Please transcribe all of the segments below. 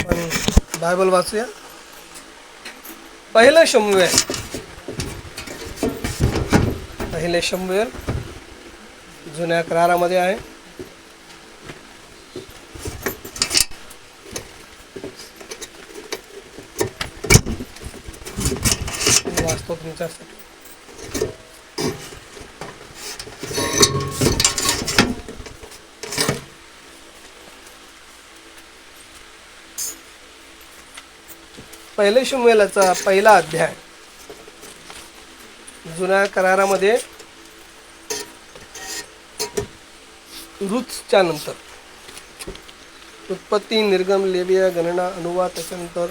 आपण बायबल वाचूया. पहिले शमूएल जुन्या करारामध्ये आहे. वाचतो तुमच्यासाठी. पहिले शमूएलाचा पहिला अध्याय. जुन्या करारामध्ये रूथच्या नंतर उत्पत्ती, निर्गम, लेविया, गणना, अनुवाद, त्याच्यानंतर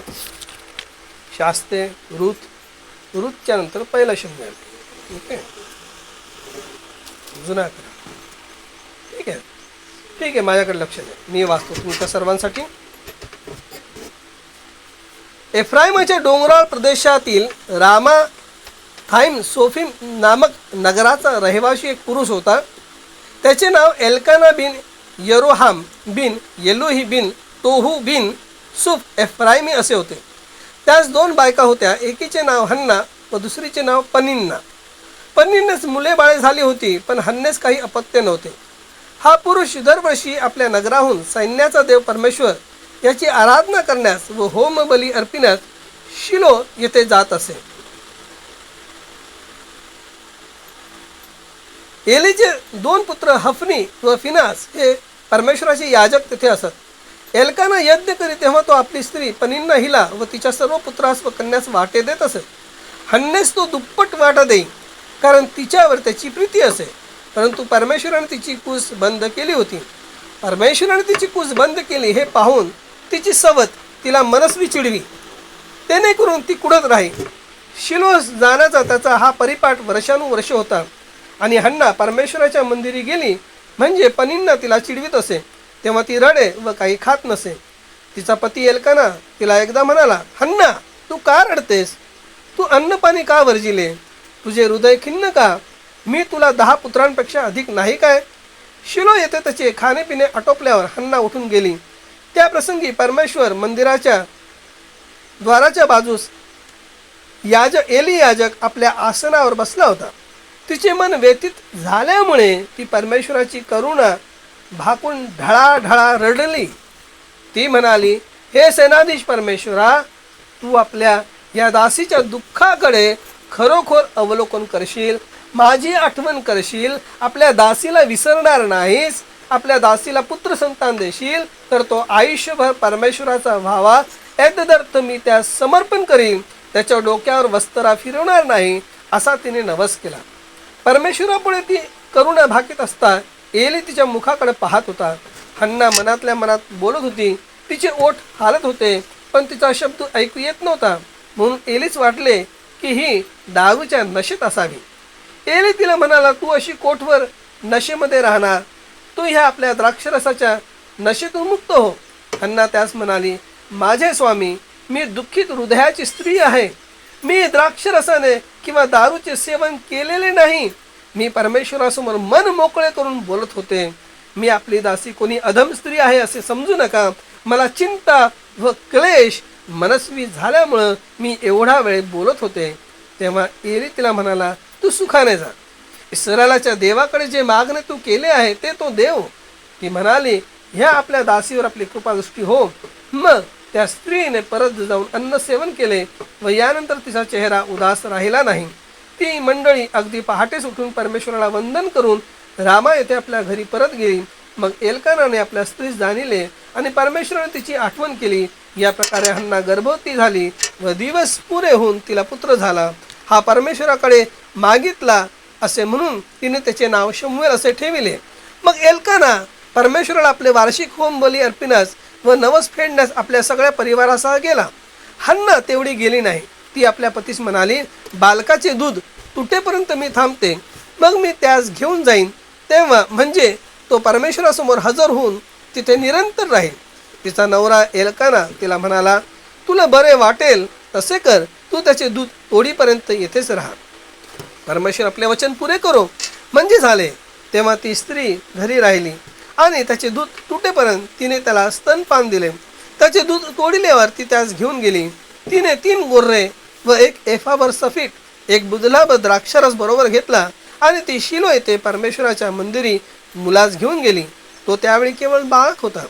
शास्त्रे, रूथच्या नंतर पहिला शमूएल. ओके, जुना करार. ठीक आहे, माझ्याकडे लक्ष द्या, मी वाचतो तुमच्या सर्वांसाठी. एफ्राईमच्या डोंगराळ प्रदेशातील रामाथाईम सोफीम नामक नगराचा रहिवासी एक पुरुष होता. त्याचे नाव एल्काना बिन यरोहाम बिन येलोही बिन तोहू बिन सुफ एफ्राईमी असे होते. त्यास 2 बायका होत्या. एकीचे नाव हन्ना व दुसरीचे नाव पनिन्ना. पनिन्नास मुले बाळे झाली होती, पण हन्नेस काही अपत्य नव्हते. हा पुरुष दरवर्षी आपल्या नगराहून सैन्याचा देव परमेश्वर याची आराधना करण्यास व होम बली अर्पिण्यास शिलो येथे जात असे. एलीचे 2 पुत्र हफनी व फिनास हे परमेश्वराचे याजक तिथे असत. एल्काना यज्ञ करी तेव्हा तो आपली स्त्री पनिन्ना हिला व तिच्या सर्व पुत्रास व कन्यास वाटे देत असे. हन्नेस तो दुप्पट वाटा देई, कारण तिच्यावर त्याची प्रीती असे. परंतु परमेश्वराने तिची कूस बंद केली होती. परमेश्वराने तिची कूस बंद केली हे पाहून तिची सवत तिला मनस्वी चिडवी, तेणेकरून ती कुडत राही. शिलोस जाण्याचा त्याचा हा परिपाठ वर्षानुवर्ष होता. आणि हन्ना परमेश्वराच्या मंदिरी गेली म्हणजे पनिन्ना तिला चिडवीत असे, तेव्हा ती रडे व काही खात नसे. तिचा पती एल्काना तिला एकदा म्हणाला, हन्ना, तू का रडतेस? तू अन्नपाणी का वर्जिले? तुझे हृदय खिन्न का? मी तुला 10 पुत्रांपेक्षा अधिक नाही काय? शिलो येथे त्याचे खाणेपिणे आटोपल्यावर हन्ना उठून गेली. त्या प्रसंगी परमेश्वर मंदिराच्या द्वाराच्या बाजूस एली याजक आपल्या आसनावर बसला होता. तिचे मन व्यथित झाल्यामुळे ती परमेश्वराची करुणा भाकून ढळाढळा रडली. ती म्हणाली, हे सेनाधीश परमेश्वरा, तू आपल्या या दासीच्या दुःखाकडे खरोखर अवलोकन करशील, माझी आठवण करशील, आपल्या दासीला विसरणार नाहीस, आपल्या दासीला पुत्र संतान देशील, तर तो आयुष्यभर परमेश्वराचा व्हावा यादर्थ मी त्यास समर्पण करीन. त्याच्या डोक्यावर वस्त्रा फिरवणार नाही, असा तिने नवस केला. परमेश्वरापुढे ती करुणा भाकीत असता एली तिच्या मुखाकडे पाहत होता. हन्ना मनातल्या मनात बोलत होती. तिचे ओठ हालत होते, पण तिचा शब्द ऐकू येत नव्हता. म्हणून एलीच वाटले की ही दारूच्या नशेत असावी. एली तिला म्हणाला, तू अशी कोठवर नशेमध्ये राहणार? तू ह्या आपल्या द्राक्षरसाच्या नशेतून मुक्त हो. हन्ना त्यास म्हणाली, माझे स्वामी, मी दुःखित हृदयाची स्त्री आहे. मी द्राक्षरसाने किंवा दारूचे सेवन केलेले नाही. मी परमेश्वरासमोर मन मोकळे करून बोलत होते. मी आपली दासी कोणी अधम स्त्री आहे असे समजू नका. मला चिंता व क्लेश मनस्वी झाल्यामुळं मी एवढा वेळ बोलत होते. तेव्हा एली तिला म्हणाला, तू सुखाने जा. इस्रायलाच्या देवाकडे जे मागणे तू केले आहे ते तो देव. ती म्हणाली, ह्या आपल्या दासीवर आपली कृपादृष्टी हो. मग त्या स्त्रीने परत जाऊन अन्न सेवन केले व यानंतर तिचा चेहरा उदास राहिला नाही. ती मंडळी अगदी पहाटेस उठून परमेश्वराला वंदन करून रामा येथे आपल्या घरी परत गेली. मग एल्कानाने आपल्या स्त्रीस जाणिले आणि परमेश्वराने तिची आठवण केली. या प्रकारे हन्ना गर्भवती झाली व दिवस पुरे होऊन तिला पुत्र झाला. हा परमेश्वराकडे मागितला असे म्हणून तिने त्याचे नाव शमूएल असे ठेविले. मग एल्काना परमेश्वराला आपले वार्षिक होम बली अर्पिण्यास व नवस फेडण्यास आपल्या सगळ्या परिवारासह गेला. हन्ना तेवढी गेली नाही. ती आपल्या पतीस म्हणाली, बालकाचे दूध तुटेपर्यंत मी थांबते, मग मी त्यास घेऊन जाईन. तेव्हा म्हणजे तो परमेश्वरासमोर हजर होऊन तिथे निरंतर राहील. तिचा नवरा एल्काना तिला म्हणाला, तुला बरे वाटेल तसे कर, तू त्याचे दूध तोडीपर्यंत येथेच राहा. परमेश्वर आपले वचन पुरे करो म्हणजे झाले. तेव्हा ती स्त्री घरी राहिली आणि त्याचे दूध तुटेपर्यंत तिने त्याला स्तनपान दिले. त्याचे दूध तोडिल्यावर ती त्यास घेऊन गेली. तिने 3 गोर्रे व 1 एफाभर सफीक, 1 बुधलाभ द्राक्षरस बरोबर घेतला आणि ती शिलो येथे परमेश्वराच्या मंदिरी मुलास घेऊन गेली. तो त्यावेळी केवळ बालक होता.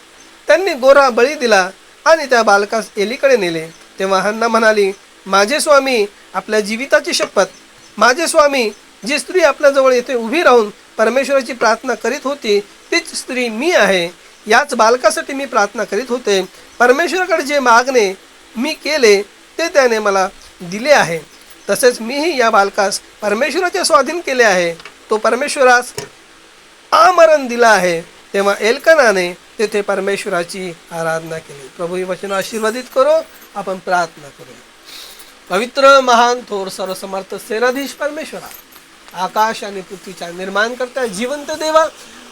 त्यांनी गोरा बळी दिला आणि त्या बालकास एलीकडे नेले. तेव्हा हन्ना म्हणाली, माझे स्वामी, आपल्या जीविताची शपथ, माझे स्वामी, जी स्त्री आपल्याजवळ येथे उभी राहून परमेश्वराची प्रार्थना करीत होती तीच स्त्री मी आहे. याच बालकासाठी मी प्रार्थना करीत होते. परमेश्वराकडे जे मागणे मी केले ते त्याने मला दिले आहे. तसेच मीही या बालकास परमेश्वराचे स्वाधीन केले आहे. तो परमेश्वरास आमरण दिला आहे. तेव्हा एल्कानाने तेथे परमेश्वराची आराधना केली. प्रभू ही वचन आशीर्वादित करो. आपण प्रार्थना करू. पवित्र, महान, थोर, सर्वसमर्थ सेनाधीश परमेश्वरा, आकाश आणि पृथ्वीचा निर्माण करता जिवंत देवा,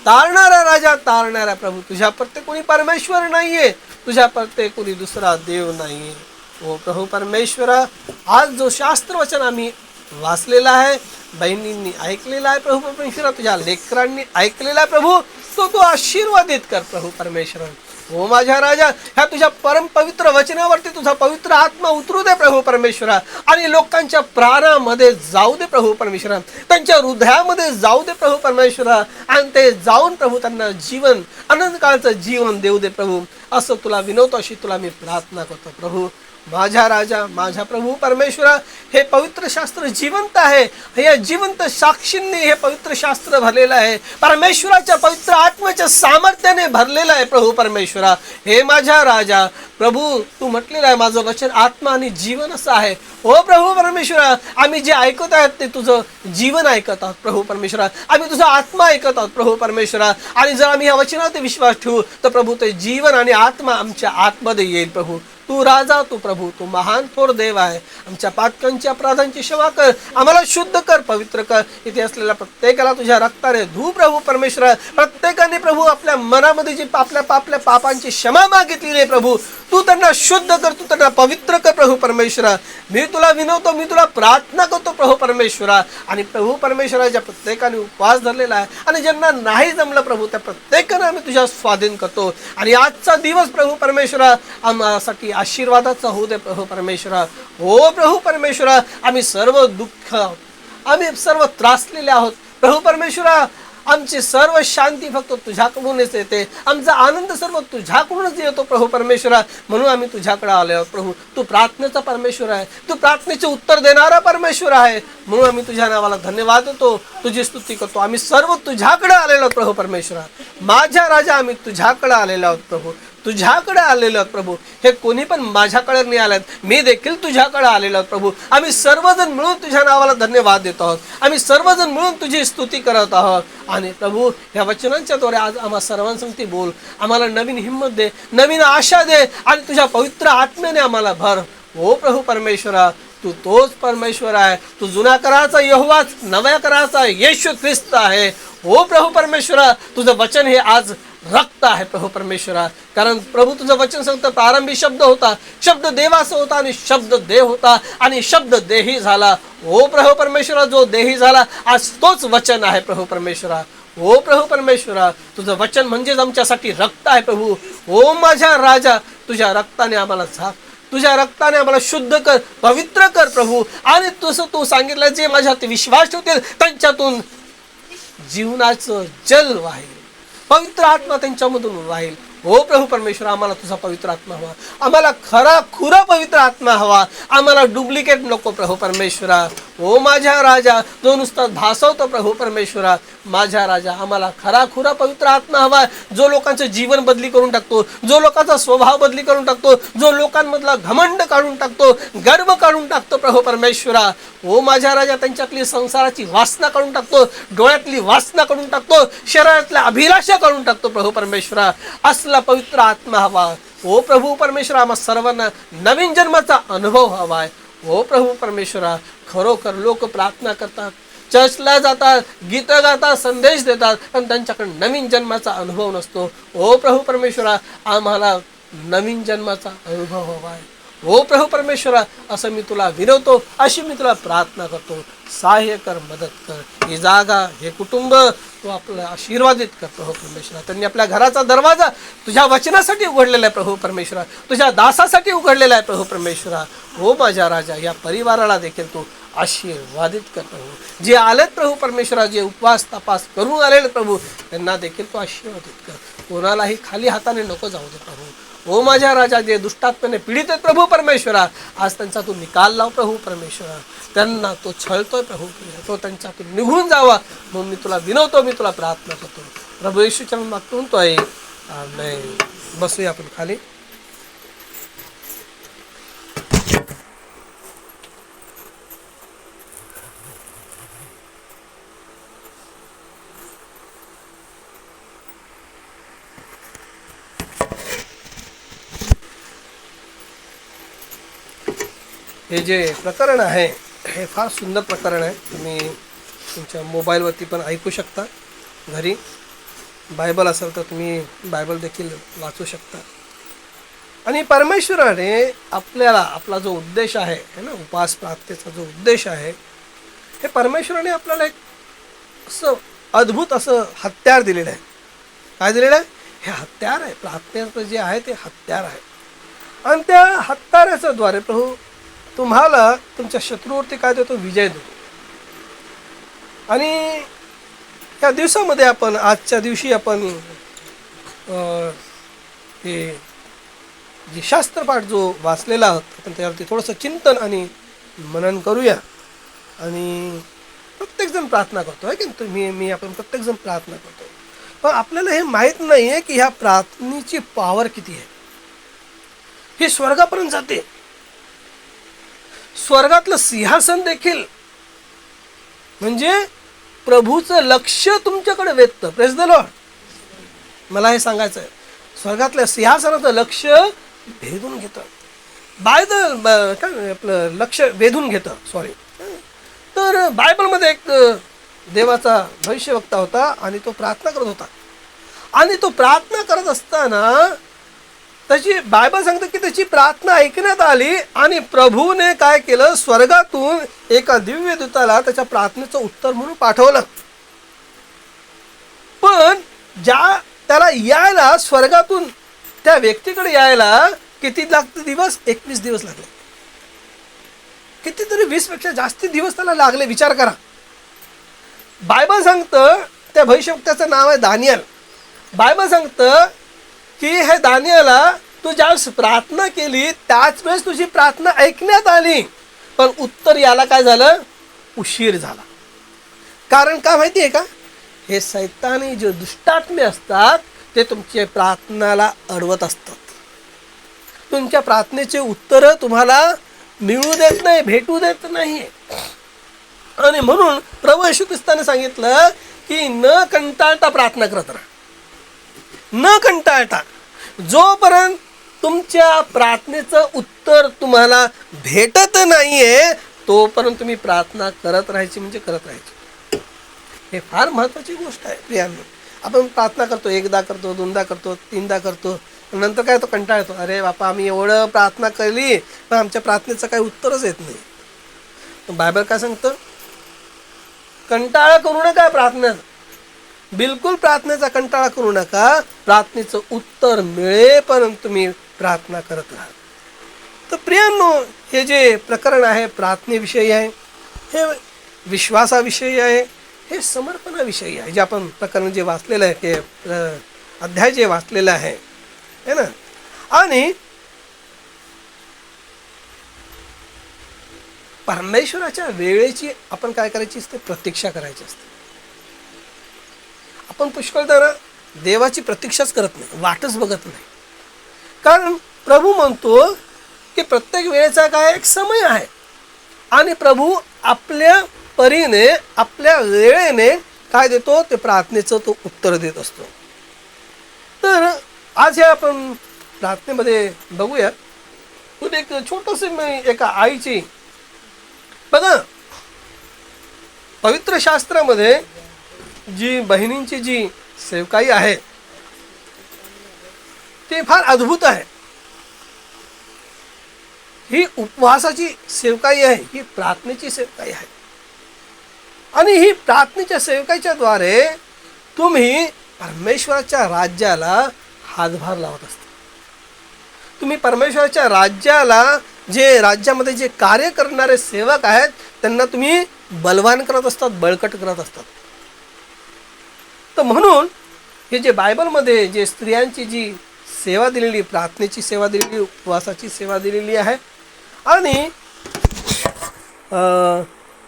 तारणारा राजा, तारणारा प्रभू, तुझ्या प्रत्येक कोणी परमेश्वर नाहीये, तुझ्या प्रत्येक कोणी दुसरा देव नाहीये. ओ प्रभू परमेश्वरा, आज जो शास्त्र वचन आम्ही वाचलेला आहे, बहिणींनी ऐकलेला आहे प्रभू परमेश्वरा, तुझ्या लेकरांनी ऐकलेला आहे प्रभू, तो आशीर्वादित कर प्रभू परमेश्वर. ओ माझ्या राजा, ह्या तुझ्या परम पवित्र वचनावरती तुझा पवित्र आत्मा उतरू दे प्रभू परमेश्वरा आणि लोकांच्या प्राणामध्ये जाऊ दे प्रभू परमेश्वरा, त्यांच्या हृदयामध्ये जाऊ दे प्रभू परमेश्वरा आणि ते जाऊन प्रभू त्यांना जीवन, अनंत काळचं जीवन देऊ दे प्रभू. असं तुला विनवतो, अशी तुला मी प्रार्थना करतो प्रभू. माझ्या राजा, माझ्या प्रभू परमेश्वरा, हे पवित्र शास्त्र जिवंत आहे. हे जिवंत साक्षींनी हे पवित्र शास्त्र भरलेलं आहे. परमेश्वराच्या पवित्र आत्म्याच्या सामर्थ्याने भरलेलं आहे प्रभू परमेश्वरा. हे माझ्या राजा प्रभू, तू म्हटलेलं आहे माझं वचन आत्मा आणि जीवन असं आहे. हो प्रभू परमेश्वरा, आम्ही जे ऐकत आहोत ते तुझं जीवन ऐकत आहोत प्रभू परमेश्वरा. आम्ही तुझा आत्मा ऐकत आहोत प्रभू परमेश्वरा. आणि जर आम्ही या वचनावर विश्वास ठेवू तर प्रभू ते जीवन आणि आत्मा आमच्या आतमध्ये येईल प्रभू. तू राजा, तू प्रभू, तू महान थोर देव आहे. आमच्या पातकांची, अपराधांची क्षमा कर, आम्हाला शुद्ध कर, पवित्र कर. इथे असलेल्या प्रत्येकाला तुझ्या रक्ताने धू प्रभू परमेश्वरा. प्रत्येकाने प्रभू आपल्या मनामध्ये जी आपल्या पापांची क्षमा मागितलेली आहे प्रभू, तू त्यांना शुद्ध कर, तू त्यांना पवित्र कर प्रभू परमेश्वरा. मी तुला विनवतो, मी तुला प्रार्थना करतो प्रभू परमेश्वरा. आणि प्रभू परमेश्वरा, ज्या प्रत्येकाने उपवास धरलेला आहे आणि ज्यांना नाही जमलं प्रभू, त्या प्रत्येकाने आम्ही तुझ्या स्वाधीन करतो. आणि आजचा दिवस प्रभू परमेश्वरा आम्हासाठी आशीर्वादाचा होऊ दे प्रभू परमेश्वरा. हो प्रभू परमेश्वरा, आम्ही सर्व दुःख, आम्ही सर्व त्रासलेले आहोत प्रभू परमेश्वरा. आमची सर्व शांती फक्त तुझ्याकडूनच येते, आमचा आनंद सर्व तुझ्याकडूनच येतो प्रभू परमेश्वरा. म्हणून आम्ही तुझ्याकडे आलो आहोत प्रभू. तू प्रार्थनेचा परमेश्वर आहे, तू प्रार्थनेचे उत्तर देणारा परमेश्वर आहे. म्हणून आम्ही तुझ्या नावाला धन्यवाद देतो, तुझी स्तुती करतो. आम्ही सर्व तुझ्याकडे आलेलो आहोत प्रभू परमेश्वरा. माझ्या राजा, आम्ही तुझ्याकडे आलेलो आहोत प्रभू, तुझ्याकडे आलेलो आहोत प्रभू. हे कोणी पण माझ्याकडे नाही आलेत, मी देखील तुझ्याकडे आलेलो आहोत प्रभू. आम्ही सर्वजण मिळून तुझ्या नावाला धन्यवाद देत आहोत. आम्ही सर्वजण मिळून तुझी स्तुती करत आहोत. आणि प्रभू, या वचनांच्या द्वारे आज आम्हा सर्वांसमती बोल, आम्हाला नवीन हिंमत दे, नवीन आशा दे आणि तुझ्या पवित्र आत्म्याने आम्हाला भर. हो प्रभू परमेश्वरा, तू तोच परमेश्वर आहे. तू जुन्या कराचा यहोवाच, नव्या कराचा येशू ख्रिस्त आहे. हो प्रभू परमेश्वरा, तुझं वचन हे आज रक्त आहे प्रभू परमेश्वरा. कारण प्रभू तुझं वचन सांगतं, प्रारंभी शब्द होता, शब्द देवाचा होता आणि शब्द देव होता आणि शब्द देही झाला. हो प्रभू परमेश्वरा, जो देही झाला आज तोच वचन आहे प्रभू परमेश्वरा. हो प्रभू परमेश्वरा, तुझं वचन म्हणजेच आमच्यासाठी रक्त आहे प्रभू. हो माझ्या राजा, तुझ्या रक्ताने आम्हाला झाक, तुझ्या रक्ताने आम्हाला शुद्ध कर, पवित्र कर प्रभू. आणि तसं तू सांगितलं, जे माझ्यात विश्वास ठेवतील त्यांच्यातून जीवनाचं जल वाहेल, पवित्र आत्मा त्यांच्यामधून वाहेल. हो प्रभू परमेश्वर, आम्हाला तुझा पवित्र आत्मा हवा, आम्हाला खरा खुरा पवित्र आत्मा हवा, आम्हाला डुप्लिकेट नको प्रभू परमेश्वरा. हो माझ्या राजा, जो नुसता भासवतो प्रभू परमेश्वरा, माझ्या राजा, आम्हाला खरा खुरा पवित्र आत्मा हवा, जो लोकांचं जीवन बदली करून टाकतो, जो लोकांचा स्वभाव बदली करून टाकतो, जो लोकांमधला घमंड काढून टाकतो, गर्व काढून टाकतो प्रभू परमेश्वरा. हो माझ्या राजा, त्यांच्यातली संसाराची वासना काढून टाकतो, डोळ्यातली वासना काढून टाकतो, शरीरातल्या अभिलाषा काढून टाकतो प्रभू परमेश्वरा. असला पवित्र आत्मा हवा. हो प्रभू परमेश्वरा, आम्हा सर्वांना नवीन जन्माचा अनुभव हवाय. हो प्रभू परमेश्वरा, खरोखर लोक प्रार्थना करतात, चर्चला जातात, गीत गातात, संदेश देतात, पण त्यांच्याकडे नवीन जन्माचा अनुभव नसतो. हो प्रभू परमेश्वरा, आम्हाला नवीन जन्माचा अनुभव हवाय. हो प्रभू परमेश्वरा, असं मी तुला विनवतो, अशी मी तुला प्रार्थना करतो. सहाय्य कर, मदत कर. ही जागा, हे कुटुंब तू आपलं आशीर्वादित कर प्रभू परमेश्वरा. त्यांनी आपल्या घराचा दरवाजा तुझ्या वचनासाठी उघडलेला आहे प्रभू परमेश्वरा, तुझ्या दासासाठी उघडलेला आहे प्रभू परमेश्वरा. हो माझ्या राजा, या परिवाराला देखील तू आशीर्वादित कर प्रभू. जे आलेत प्रभू परमेश्वरा, जे उपवास तपास करून आलेले प्रभू, त्यांना देखील तू आशीर्वादित कर. कोणालाही खाली हाताने नको जाऊ दे प्रभू. ओ माझ्या राजा, जे दुष्टात्म्याने पीडित आहेत प्रभू परमेश्वरा, आज त्यांचा तू निकाल लाव प्रभू परमेश्वरा. त्यांना तो छळतोय प्रभू, तो त्यांच्यातून निघून जावा म्हणून मी तुला विनवतो, मी तुला प्रार्थना करतो प्रभू येशूच्या नामात म्हणतोय, आमेन. बसूया आपण खाली. हे जे प्रकरण आहे हे फार सुंदर प्रकरण आहे. तुम्ही तुमच्या मोबाईलवरती पण ऐकू शकता. घरी बायबल असेल तर तुम्ही बायबल देखील वाचू शकता. आणि परमेश्वराने आपल्याला आपला जो उद्देश आहे ना, उपवास प्रार्थनेचा जो उद्देश आहे, हे परमेश्वराने आपल्याला एक असं अद्भुत असं हत्यार दिलेलं आहे. काय दिलेलं आहे? हे हत्यार आहे. प्रार्थनेचं जे आहे ते हत्यार आहे. आणि त्या हत्याराच्या द्वारे प्रभू तुम्हाला तुमच्या शत्रूवरती काय देतो? विजय देतो. आणि या दिवसामध्ये आपण, आजच्या दिवशी आपण हे जे शास्त्रपाठ जो वाचलेला आहोत, आपण त्यावरती थोडंसं चिंतन आणि मनन करूया. आणि प्रत्येकजण प्रार्थना करतो आहे की मी आपण प्रत्येकजण प्रार्थना करतो. पण आपल्याला हे माहीत नाही आहे की ह्या प्रार्थनेची पॉवर किती आहे. ही स्वर्गापर्यंत जाते. स्वर्गातलं सिंहासन देखील, म्हणजे प्रभूचं लक्ष तुमच्याकडे वेधतं. Praise the Lord. मला हे सांगायचं आहे, स्वर्गातल्या सिंहासनाचं लक्ष भेदून घेतं. काय आपलं लक्ष वेधून घेतं, सॉरी. तर बायबलमध्ये एक देवाचा भविष्यवक्ता होता आणि तो प्रार्थना करत होता. आणि तो प्रार्थना करत असताना त्याची बायबल सांगते की त्याची प्रार्थना ऐकण्यात आली आणि प्रभूने काय केलं? स्वर्गातून एका दिव्य दूताला त्याच्या प्रार्थनेचं उत्तर म्हणून पाठवलं. पण ज्या त्याला यायला, स्वर्गातून त्या व्यक्तीकडे यायला किती लागते दिवस? 21 दिवस लागले. कितीतरी 20 पेक्षा जास्ती दिवस त्याला लागले. विचार करा. बायबल सांगतं, त्या भविष्यवक्त्याचं नाव आहे दानियल. बायबल सांगतं की हे दानियला, तू ज्यावेळेस प्रार्थना केली त्याच वेळेस तुझी प्रार्थना ऐकण्यात आली, पण उत्तर याला काय झालं? उशीर झाला. कारण काय माहिती आहे का? हे सैतानी जे दुष्टात्मे असतात ते तुमच्या प्रार्थनाला अडवत असतात. तुमच्या प्रार्थनेचे उत्तर तुम्हाला मिळू देत नाही, भेटू देत नाही. आणि म्हणून प्रभू येशू ख्रिस्ताने सांगितलं की न कंटाळता प्रार्थना करत राहा. न कंटाळता. जोपर्यंत तुमच्या प्रार्थनेचं उत्तर तुम्हाला भेटत नाहीये तोपर्यंत तुम्ही प्रार्थना करत राहायची, म्हणजे करत राहायची. हे फार महत्त्वाची गोष्ट आहे प्रियांनो. आपण प्रार्थना करतो, एकदा करतो, दोनदा करतो, तीनदा करतो, नंतर काय तो कंटाळा येतो. अरे बापा, आम्ही एवढं प्रार्थना केली पण आमच्या प्रार्थनेचं काही उत्तरच येत नाही. बायबल काय सांगतं? कंटाळा करू नका प्रार्थनेचा. बिलकुल प्रार्थनेचा कंटाळा करू नका. प्रार्थनेचं उत्तर मिळेपर्यंत तुम्ही प्रार्थना करत राहा. तर प्रियांनो, हे जे प्रकरण आहे प्रार्थनेविषयी आहे, हे विश्वासाविषयी आहे, हे समर्पणाविषयी आहे. जे आपण प्रकरण जे वाचलेलं आहे, हे अध्याय जे वाचलेलं आहे ना. आणि परमेश्वराच्या वेळेची आपण काय करायची असते? प्रतीक्षा करायची असते. आपण पुष्कळदा देवाची प्रतीक्षाच करत नाही, वाटच बघत नाही. कारण प्रभू म्हणतो की प्रत्येक वेळेचा काय एक समय आहे आणि प्रभू आपल्या परीने, आपल्या वेळेने काय देतो? ते प्रार्थनेचं तो उत्तर देत असतो. तर आज हे आपण प्रार्थनेमध्ये बघूया. एक छोटंसं मी एका आईची, बघा पवित्र शास्त्रामध्ये जी बहिणींची जी सेवकाई आहे ते फार अद्भुत आहे. ही उपवासाची सेवकाई आहे, ही प्रार्थनेची सेवकाई आहे. आणि ही प्रार्थनेच्या सेवकाईच्या द्वारे तुम्ही परमेश्वराच्या राज्याला हातभार लावत असता. तुम्ही परमेश्वराच्या राज्याला, जे राज्यामध्ये जे कार्य करणारे सेवक आहेत त्यांना तुम्ही बलवान करत असतात, बळकट करत असतात. तर म्हणून हे जे बायबलमध्ये जे स्त्रियांची जी सेवा दिलेली, प्रार्थनेची सेवा दिलेली, उपवासाची सेवा दिलेली आहे, आणि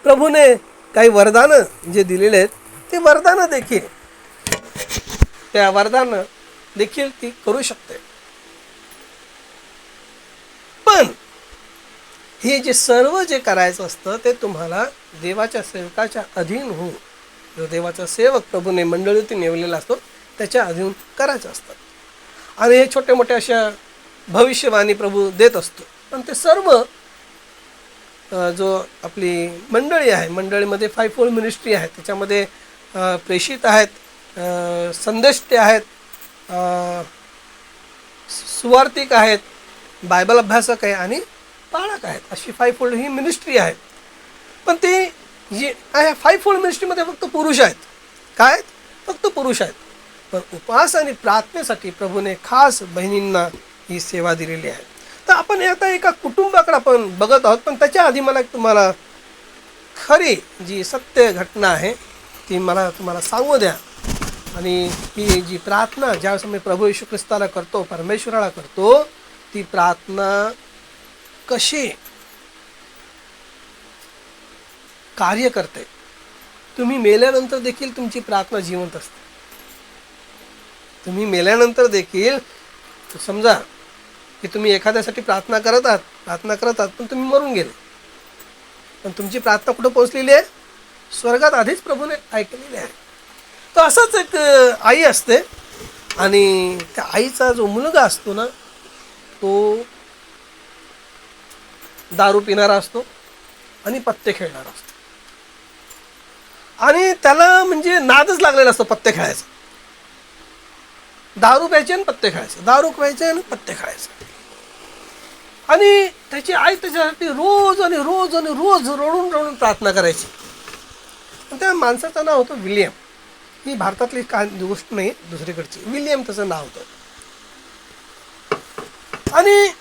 प्रभूने काही वरदानं जे दिलेले आहेत ते वरदानं देखील, त्या वरदानं देखील ती करू शकते. पण हे जे सर्व जे करायचं असतं ते तुम्हाला देवाच्या सेवकाच्या अधीन होऊन, जो देवाचा सेवक प्रभूने मंडळीतून नेमलेला असतो त्याच्या अधीन करायचं असतं. आणि हे छोटे मोठे अशा भविष्यवाणी प्रभू देत असतो. पण ते सर्व जो आपली मंडळी आहे, मंडळीमध्ये 5-fold मिनिस्ट्री आहे. त्याच्यामध्ये प्रेषित आहेत, संदेष्टे आहेत, सुवार्तिक आहेत, बायबल अभ्यासक आहे आणि पाळक आहेत. अशी 5-fold ही मिनिस्ट्री आहे. पण ती जी आहे 5-fold मिनिस्ट्रीमध्ये फक्त पुरुष आहेत. काय? फक्त पुरुष आहेत. पण उपवास आणि प्रार्थनेसाठी प्रभूने खास बहिणींना ही सेवा दिलेली आहे. तर आपण आता एका कुटुंबाकडे आपण बघत आहोत. पण त्याच्या आधी मला तुम्हाला खरी जी सत्य घटना आहे ती मला तुम्हाला सांगू द्या. आणि ही जी प्रार्थना ज्यावेळेस मी प्रभू येशू ख्रिस्ताला करतो, परमेश्वराला करतो, ती प्रार्थना कशी कार्य करते. तुम्ही मेल्यानंतर देखील तुमची प्रार्थना जिवंत असते. तुम्ही मेल्यानंतर देखील समजा की तुम्ही एखाद्यासाठी प्रार्थना करत आहात, पण तुम्ही मरून गेले, पण तुमची प्रार्थना कुठं पोहोचलेली आहे? स्वर्गात आधीच प्रभूने ऐकलेली आहे. तर असंच एक आई असते आणि त्या आईचा जो मुलगा असतो ना, तो दारू पिणारा असतो आणि पत्ते खेळणारा असतो. आणि त्याला म्हणजे नादच लागलेला असतो पत्ते खेळायचा. दारू प्यायचे आणि पत्ते खेळायचे, दारू प्यायचे आणि पत्ते खेळायचे. आणि त्याची आई त्याच्यासाठी रोज रडून रडून प्रार्थना करायची. त्या माणसाचं नाव होतं विलियम. ही भारतातली काय गोष्ट नाही, दुसरीकडची. विलियम त्याचं नाव होतं. आणि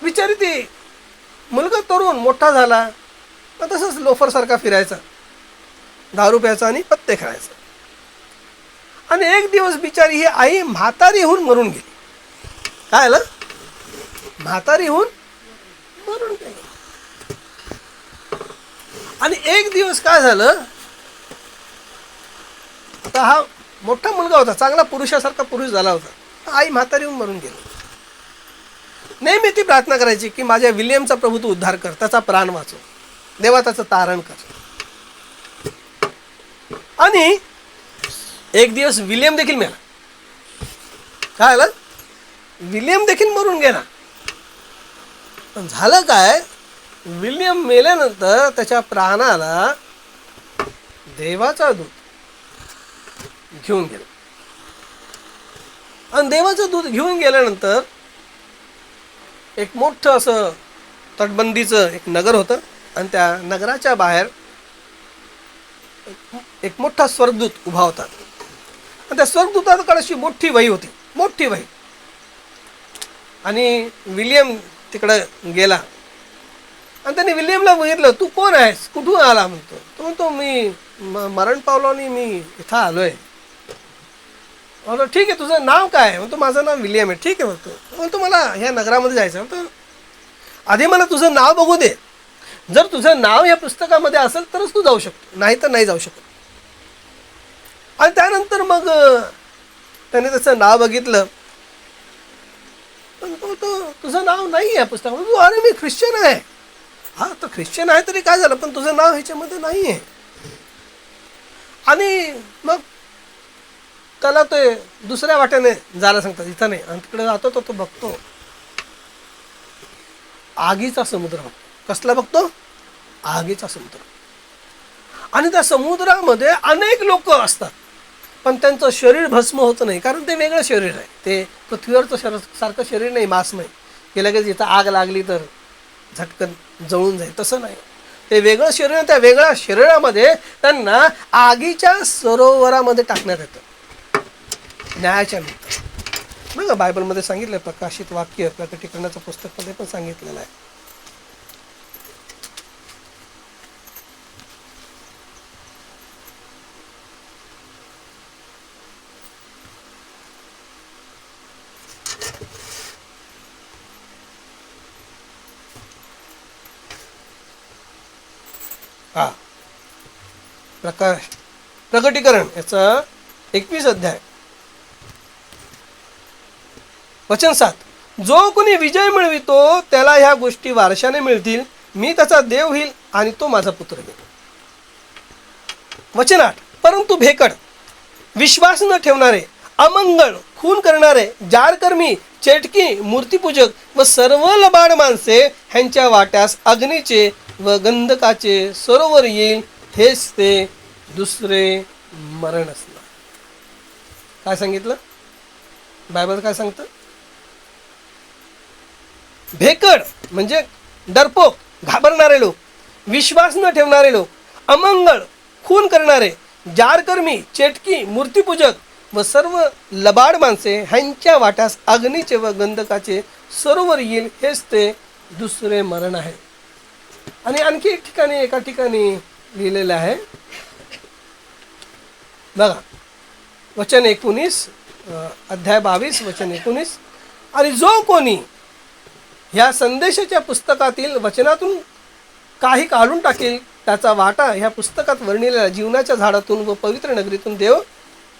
विचारी ते मुलगा तरुण मोठा झाला, तर तसंच लोफरसारखा फिरायचा, दारू प्यायचा आणि पत्ते खेळायचा. आणि एक दिवस बिचारी ही आई म्हातारी होऊन मरून गेली. काय आलं? म्हातारी होऊन मरून गेली. आणि एक दिवस काय झालं, आता हा मोठा मुलगा होता, चांगला पुरुषासारखा पुरुष झाला होता, आई म्हातारी होऊन मरून गेली. नेहमी ती प्रार्थना करायची की माझ्या विलियमचा प्रभू तू उद्धार कर, त्याचा प्राण वाचव, देवा त्याचं तारण कर. आणि एक दिवस विलियम देखील मेला. काय आलं? विलियम देखील मरून गेला. पण झालं काय, विलियम मेल्यानंतर त्याच्या प्राणाला देवाचा दूत घेऊन गेला. आणि देवाचं दूत घेऊन गेल्यानंतर एक मोठं असं तटबंदीचं एक नगर होतं. आणि त्या नगराच्या बाहेर एक मोठा स्वर्गदूत उभा होता. आणि त्या स्वर्गदूताकडे अशी मोठी वही होती, मोठी वही. आणि विलियम तिकडं गेला आणि त्याने विलियमला बघितलं, तू कोण आहेस, कुठून आला म्हणतो. तो म्हणतो मी मरण पावलो आणि मी इथं आलोय. म्हणतो ठीक आहे, तुझं नाव काय? म्हणतो माझं नाव विलियम आहे. ठीक आहे म्हणतो मला ह्या नगरामध्ये जायचं. म्हणतो आधी मला तुझं नाव बघू दे, जर तुझं नाव या पुस्तकामध्ये असेल तरच तू जाऊ शकतो, नाही तर नाही जाऊ शकत. आणि त्यानंतर मग त्याने त्याचं नाव बघितलं. पण तो तुझं नाव नाही आहे पुस्तकामध्ये. तू अरे मी ख्रिश्चन आहे. हा तर ख्रिश्चन आहे तरी काय झालं, पण तुझं नाव ह्याच्यामध्ये नाही आहे. आणि मग त्याला ते दुसऱ्या वाट्याने जायला सांगतात, इथं नाही. आणि तिकडे जातो तो बघतो आगीचा समुद्र बघतो. कसला बघतो? आगीचा समुद्र. आणि त्या समुद्रामध्ये अनेक लोक असतात, पण त्यांचं शरीर भस्म होत नाही, कारण ते वेगळं शरीर आहे. ते पृथ्वीवरचं सारखं शरीर नाही, मांसमय. की लगेच इथं आग लागली तर झटकन जळून जाईल, तसं नाही. ते वेगळं शरीर, त्या वेगळ्या शरीरामध्ये त्यांना आगीच्या सरोवरामध्ये टाकण्यात येतं न्यायाच्या निमित्त. बघा बायबलमध्ये सांगितलं, प्रकाशित वाक्य प्रकटीकरणाच्या पुस्तकामध्ये पण सांगितलेलं आहे. हा प्रकटीकरण याचा 21 अध्याय वचन 7. जो कोणी विजय मिळवितो त्याला ह्या गोष्टी वारशाने मिळतील, मी त्याचा देव होईल आणि तो माझा पुत्र होईल. वचन 8. परंतु भेकड, विश्वास न ठेवणारे, अमंगळ, खून करणारे, जारकर्मी, चेटकी, मूर्तीपूजक व सर्व लबाड माणसे ह्यांच्या वाट्यास अग्नीचे व गंधकाचे सरोवर येईल, हेच ते दुसरे मरण असणार. काय सांगितलं बायबल? काय सांगतं? भेकड म्हणजे डरपोक, घाबरणारे लोक, विश्वास न ठेवणारे लोक, अमंगळ, खून करणारे, जारकर्मी, चेटकी, मूर्तीपूजक व सर्व लबाड माणसे ह्यांच्या वाट्यास अग्नीचे व गंधकाचे सरोवर येईल, हेच ते दुसरे मरण आहे. आणि आणखी एका ठिकाणी लिहिलेलं आहे बघा, वचन 19 अध्याय 22 वचन 19. आणि जो कोणी ह्या संदेशाच्या पुस्तकातील वचनातून काही काढून टाकेल त्याचा वाटा ह्या पुस्तकात वर्णिलेल्या जीवनाच्या झाडातून व पवित्र नगरीतून देव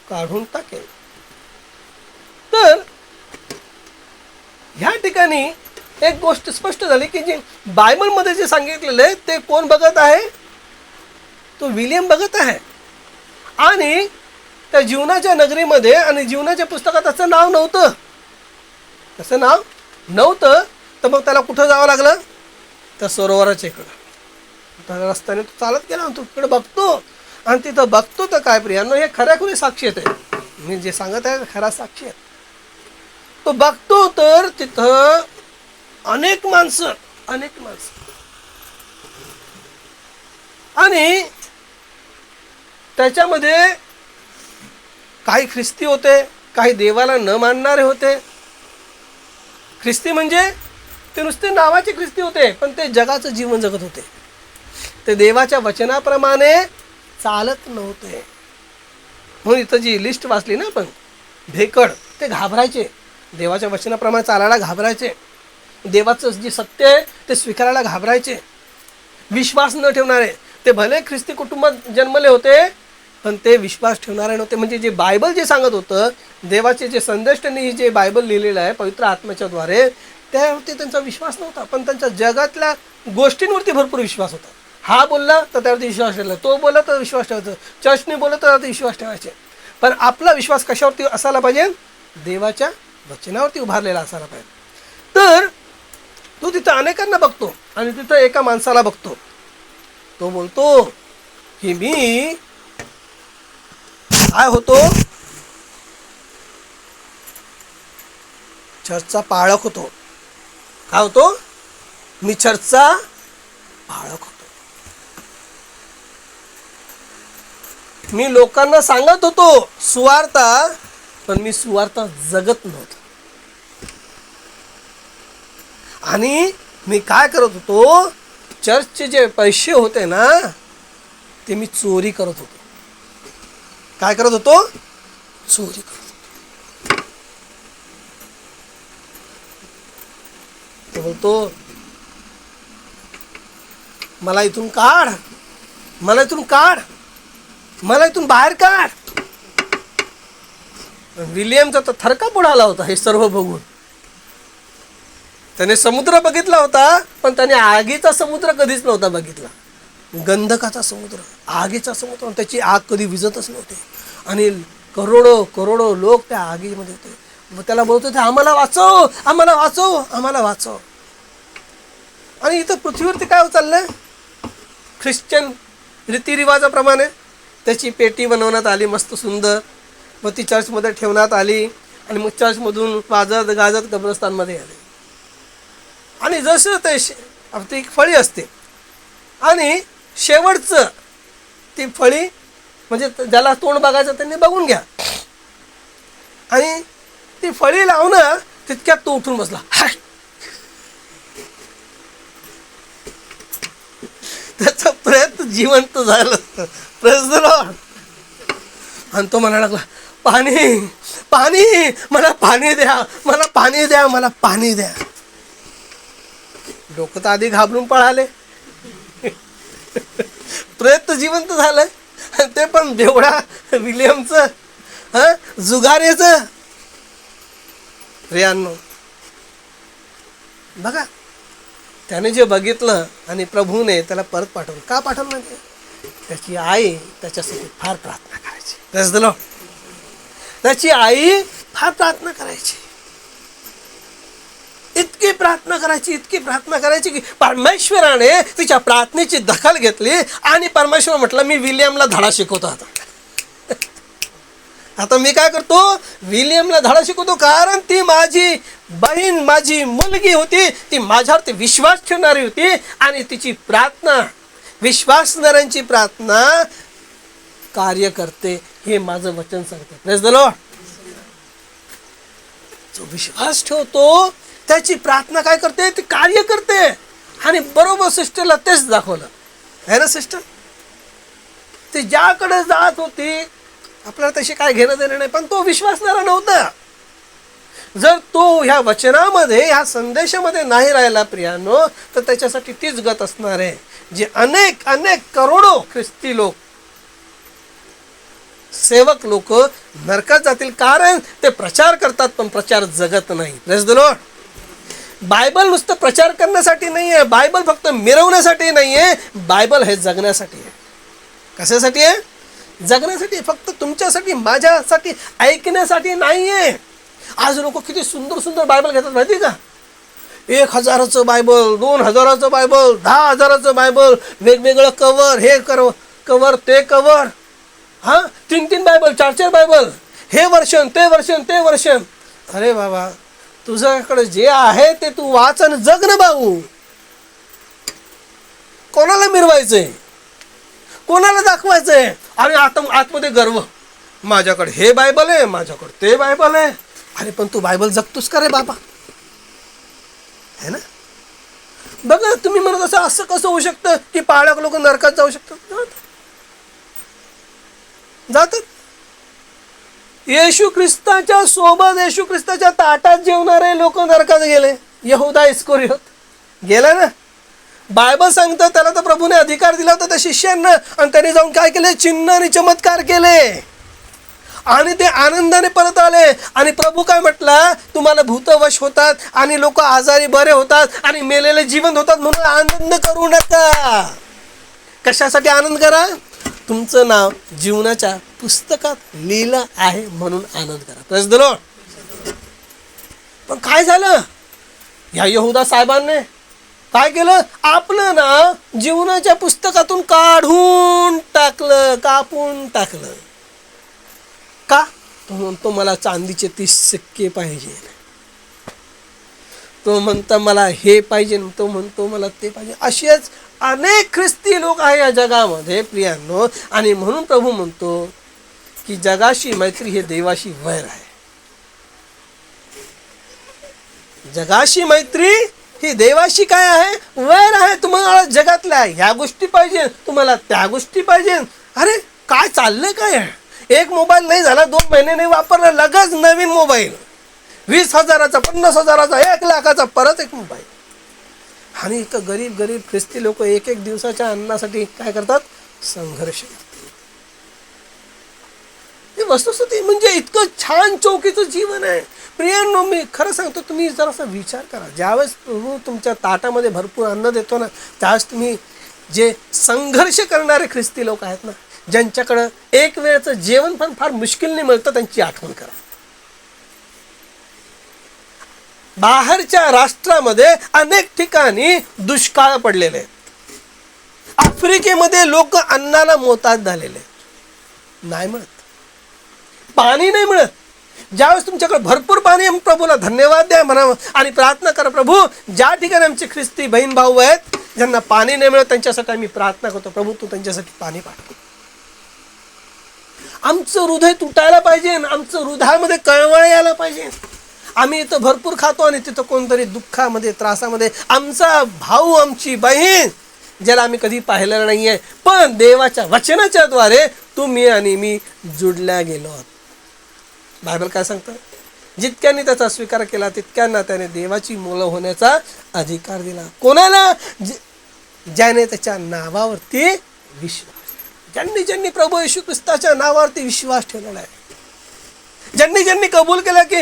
काढून टाकेल. तर ह्या ठिकाणी एक गोष्ट स्पष्ट झाली की जे बायबलमध्ये जे सांगितलेलं आहे ते कोण बघत आहे? तो विलियम बघत आहे. आणि त्या जीवनाच्या नगरीमध्ये आणि जीवनाच्या पुस्तकात त्याचं नाव नव्हतं. त्याचं नाव नव्हतं, तर मग त्याला कुठं जावं लागलं? त्या सरोवराच्या इकडं. त्या रस्त्याने तो चालत गेला, तो तिकडे बघतो आणि तिथं बघतो तर काय प्रियांनो, हे खऱ्याखुरी साक्षी आहे. मी जे सांगत आहे खरा साक्षी आहे. तो बघतो तर तिथं अनेक माणसं आणि त्याच्यामध्ये काही ख्रिस्ती होते, काही देवाला न मानणारे होते. ख्रिस्ती म्हणजे ते नुसते नावाचे ख्रिस्ती होते, पण ते जगाचं जीवन जगत होते. ते देवाच्या वचनाप्रमाणे चालत नव्हते. म्हणून इथं जी लिस्ट वाचली ना आपण, भेकड, ते घाबरायचे, देवाच्या वचनाप्रमाणे चालायला घाबरायचे, देवाचं जे सत्य आहे ते स्वीकारायला घाबरायचे. विश्वास न ठेवणारे, ते भले ख्रिस्ती कुटुंबात जन्मले होते पण ते विश्वास ठेवणारे नव्हते. म्हणजे जे बायबल जे सांगत होतं, देवाचे जे संदेश त्यांनी जे बायबल लिहिलेलं आहे पवित्र आत्म्याच्या द्वारे, त्यावरती त्यांचा विश्वास नव्हता, पण त्यांच्या जगातल्या गोष्टींवरती भरपूर विश्वास होता. हा बोलला तर त्यावरती विश्वास ठेवला, तो बोलला तर विश्वास ठेवायचा, चर्चने बोलला तर त्यावरती विश्वास ठेवायचे. पण आपला विश्वास कशावरती असायला पाहिजे? देवाच्या वचनावरती उभारलेला असायला पाहिजे. तर तो तिथं अनेकांना बघतो आणि तिथं एका माणसाला बघतो. तो बोलतो की मी काय होतो? चर्चचा पाळक होतो. काय होतो? मी चर्चचा पाळक होतो. मी लोकांना सांगत होतो सुवार्ता, पण मी सुवार्ता जगत नव्हतो. आणि मी काय करत होतो? चर्चचे जे पैसे होते ना ते मी चोरी करत होतो. काय करत होतो? चोरी करत होतो. तो बोलतो मला इथून काढ, मला इथून काढ, मला इथून बाहेर काढ. विलियमचा तर थरका बुडाला होता हे सर्व बघून. त्याने समुद्र बघितला होता, पण त्याने आगीचा समुद्र कधीच नव्हता बघितला. गंधकाचा समुद्र, आगीचा समुद्र, त्याची आग कधी विझतच नव्हती. आणि करोडो लोक त्या आगीमध्ये होते. मग त्याला बोलत होते आम्हाला वाचव, आम्हाला वाचव, आम्हाला वाचव. आणि इथं पृथ्वीवरती काय चाललंय? ख्रिश्चन रीतिरिवाजाप्रमाणे त्याची पेटी बनवण्यात आली मस्त सुंदर, मग ती चर्चमध्ये ठेवण्यात आली आणि मग चर्चमधून वाजत गाजत कब्रस्तानमध्ये आले. आणि जसं ते ती एक फळी असते आणि शेवटचं ती फळी म्हणजे ज्याला तोंड बघायचं त्यांनी बघून घ्या, आणि ती फळी लावणं तितक्यात तो उठून बसला. त्याचा प्रयत्न जिवंत झालं. Praise the Lord. आणि तो म्हणायला लागला, पाणी पाणी, मला पाणी द्या, मला पाणी द्या, मला पाणी द्या. लोक तर आधी घाबरून पळाले. प्रयत्न जिवंत झालं, ते पण बेवडा विलियमचं जुगारेचं. प्रियांनो बघा, त्याने जे बघितलं आणि प्रभूने त्याला परत पाठवलं. का पाठवलं म्हणजे त्याची आई त्याच्यासाठी फार प्रार्थना करायची. Praise the Lord. त्याची आई फार प्रार्थना करायची, इतकी प्रार्थना करायची की परमेश्वराने तिच्या प्रार्थनेची दखल घेतली आणि परमेश्वर म्हटलं, मी विलियमला धडा शिकवतो. आता मी काय करतो, विलियमला धडा शिकवतो, कारण ती माझी बहीण, माझी मुलगी होती, ती माझ्यावरती विश्वास ठेवणारी होती आणि तिची प्रार्थना, विश्वासणाऱ्यांची प्रार्थना कार्य करते, हे माझं वचन सांगते. Praise the Lord. जो विश्वास ठेवतो त्याची प्रार्थना काय करते, ती कार्य करते. आणि बरोबर सिस्टरला तेच दाखवलं आहे ना. सिस्टर ती ज्याकडे जात होती, आपल्याला तशी काय घेणं देणं नाही, पण तो विश्वासणारा नव्हता. जर तो ह्या वचनामध्ये, ह्या संदेशामध्ये नाही राहिला प्रियानो, तर त्याच्यासाठी तीच गत असणार आहे, जे अनेक अनेक करोडो ख्रिस्ती लोक, सेवक लोक नरकात जातील, कारण ते प्रचार करतात पण प्रचार जगत नाही. Praise the Lord. बायबल नुसतं प्रचार करण्यासाठी नाही आहे, बायबल फक्त मिरवण्यासाठी नाही आहे, बायबल हे जगण्यासाठी आहे. कशासाठी आहे? जगण्यासाठी. फक्त तुमच्यासाठी, माझ्यासाठी, ऐकण्यासाठी नाही आहे. आज लोक किती सुंदर सुंदर बायबल घेतात माहिती का? 1000चं बायबल, 2000चं बायबल, 10,000चं बायबल, वेगवेगळं कवर, हे कवर, ते कवर, 3 बायबल, 4 बायबल, हे वर्षन, ते वर्षन, ते वर्षन. अरे बाबा, तुझ्याकडे जे आहे ते तू वाच आणि जग ना भाऊ. कोणाला मिरवायचंय, कोणाला दाखवायचंय? आणि आतमध्ये गर्व, माझ्याकडे हे बायबल आहे, माझ्याकडे ते बायबल आहे. अरे पण तू बायबल जगतोस का रे बाबा? है ना. बघा, तुम्ही म्हणत असं कसं होऊ शकतं की पाळक लोक नरकात जाऊ शकतात? जातात. येशू ख्रिस्ताच्या सोबत, येशू ख्रिस्ताच्या ताटात जेवणारे लोक नरकात गेले. यहूदा इस्करियोत गेला ना. बायबल सांगतं त्याला तर प्रभूने अधिकार दिला होता त्या शिष्यांना, आणि त्यांनी जाऊन काय केले, चिन्ह आणि चमत्कार केले, आणि ते आनंदाने परत आले. आणि प्रभू काय म्हटला, तुम्हाला भूतवश होतात आणि लोक आजारी बरे होतात आणि मेलेले जिवंत होतात, म्हणून आनंद करू नका. कशासाठी आनंद करा? तुमचं नाव जीवनाच्या पुस्तकात लिहिलं आहे म्हणून आनंद करा. Praise the Lord. पण काय झालं, या यहूदा साहेबांनी काय केलं, आपलं नाव जीवनाच्या पुस्तकातून काढून टाकलं, कापून टाकलं. का? तो म्हणतो मला चांदीचे 30 सिक्के पाहिजे, तो म्हणतो मला हे पाहिजे, तो म्हणतो मला ते पाहिजे. असेच अनेक ख्रिस्ती लोक आहे या जगामध्ये प्रियांनो. आणि म्हणून प्रभू म्हणतो की जगाशी मैत्री हे देवाशी वैर आहे. जगाशी मैत्री ही देवाशी काय आहे, वैर आहे. तुम्हाला जगातल्या ह्या गोष्टी पाहिजे, तुम्हाला त्या गोष्टी पाहिजे. अरे काय चाललंय काय? एक मोबाईल नाही झाला, 2 महिने नाही वापरला, लगेच नवीन मोबाईल, 20,000चा, 50,000चा, 1,00,000चा परत एक मोबाईल. आणि इथं गरीब ख्रिस्ती लोक एक दिवसाच्या अन्नासाठी काय करतात, संघर्ष करतात. ही वस्तुस्थिती म्हणजे इतकं छान चौकीचं जीवन आहे प्रियांनो. मी खरं सांगतो, तुम्ही जरासा विचार करा, ज्यावेळेस प्रभू तुमच्या ताटामध्ये भरपूर अन्न देतो ना, त्यावेळेस तुम्ही जे संघर्ष करणारे ख्रिस्ती लोक आहेत ना, ज्यांच्याकडं एक वेळचं जेवण पण फार मुश्किलने मिळतं, त्यांची आठवण करा. बाहेरच्या राष्ट्रामध्ये अनेक ठिकाणी दुष्काळ पडलेले आहेत. आफ्रिकेमध्ये लोक अन्नाला मोताद झालेले, नाही मिळत, पाणी नाही मिळत. ज्यावेळेस तुमच्याकडे भरपूर पाणी आहे, प्रभूला धन्यवाद द्या म्हणावं आणि प्रार्थना करा, प्रभू ज्या ठिकाणी आमचे ख्रिस्ती बहीण भाऊ आहेत ज्यांना पाणी नाही मिळत त्यांच्यासाठी आम्ही प्रार्थना करतो, प्रभू तू त्यांच्यासाठी पाणी पाठव. आमचं हृदय तुटायला पाहिजे, आमचं हृदयामध्ये कळवळ यायला पाहिजे. आम्ही इथं भरपूर खातो आणि तिथं कोणतरी दुःखामध्ये त्रासामध्ये, आमचा भाऊ आमची बहीण ज्याला आम्ही कधी पाहिलेलं नाही आहे, पण देवाच्या वचनाच्या द्वारे तुम्ही आणि मी जुडल्या गेलो आहोत. बायबल काय सांगतं? जितक्यांनी त्याचा स्वीकार केला तितक्यांना त्याने देवाची मुलं होण्याचा अधिकार दिला. कोणाला? ज्याने त्याच्या नावावरती विश्वास, ज्यांनी प्रभू येशू ख्रिस्ताच्या नावावरती विश्वास ठेवलेला आहे, ज्यांनी कबूल केलं की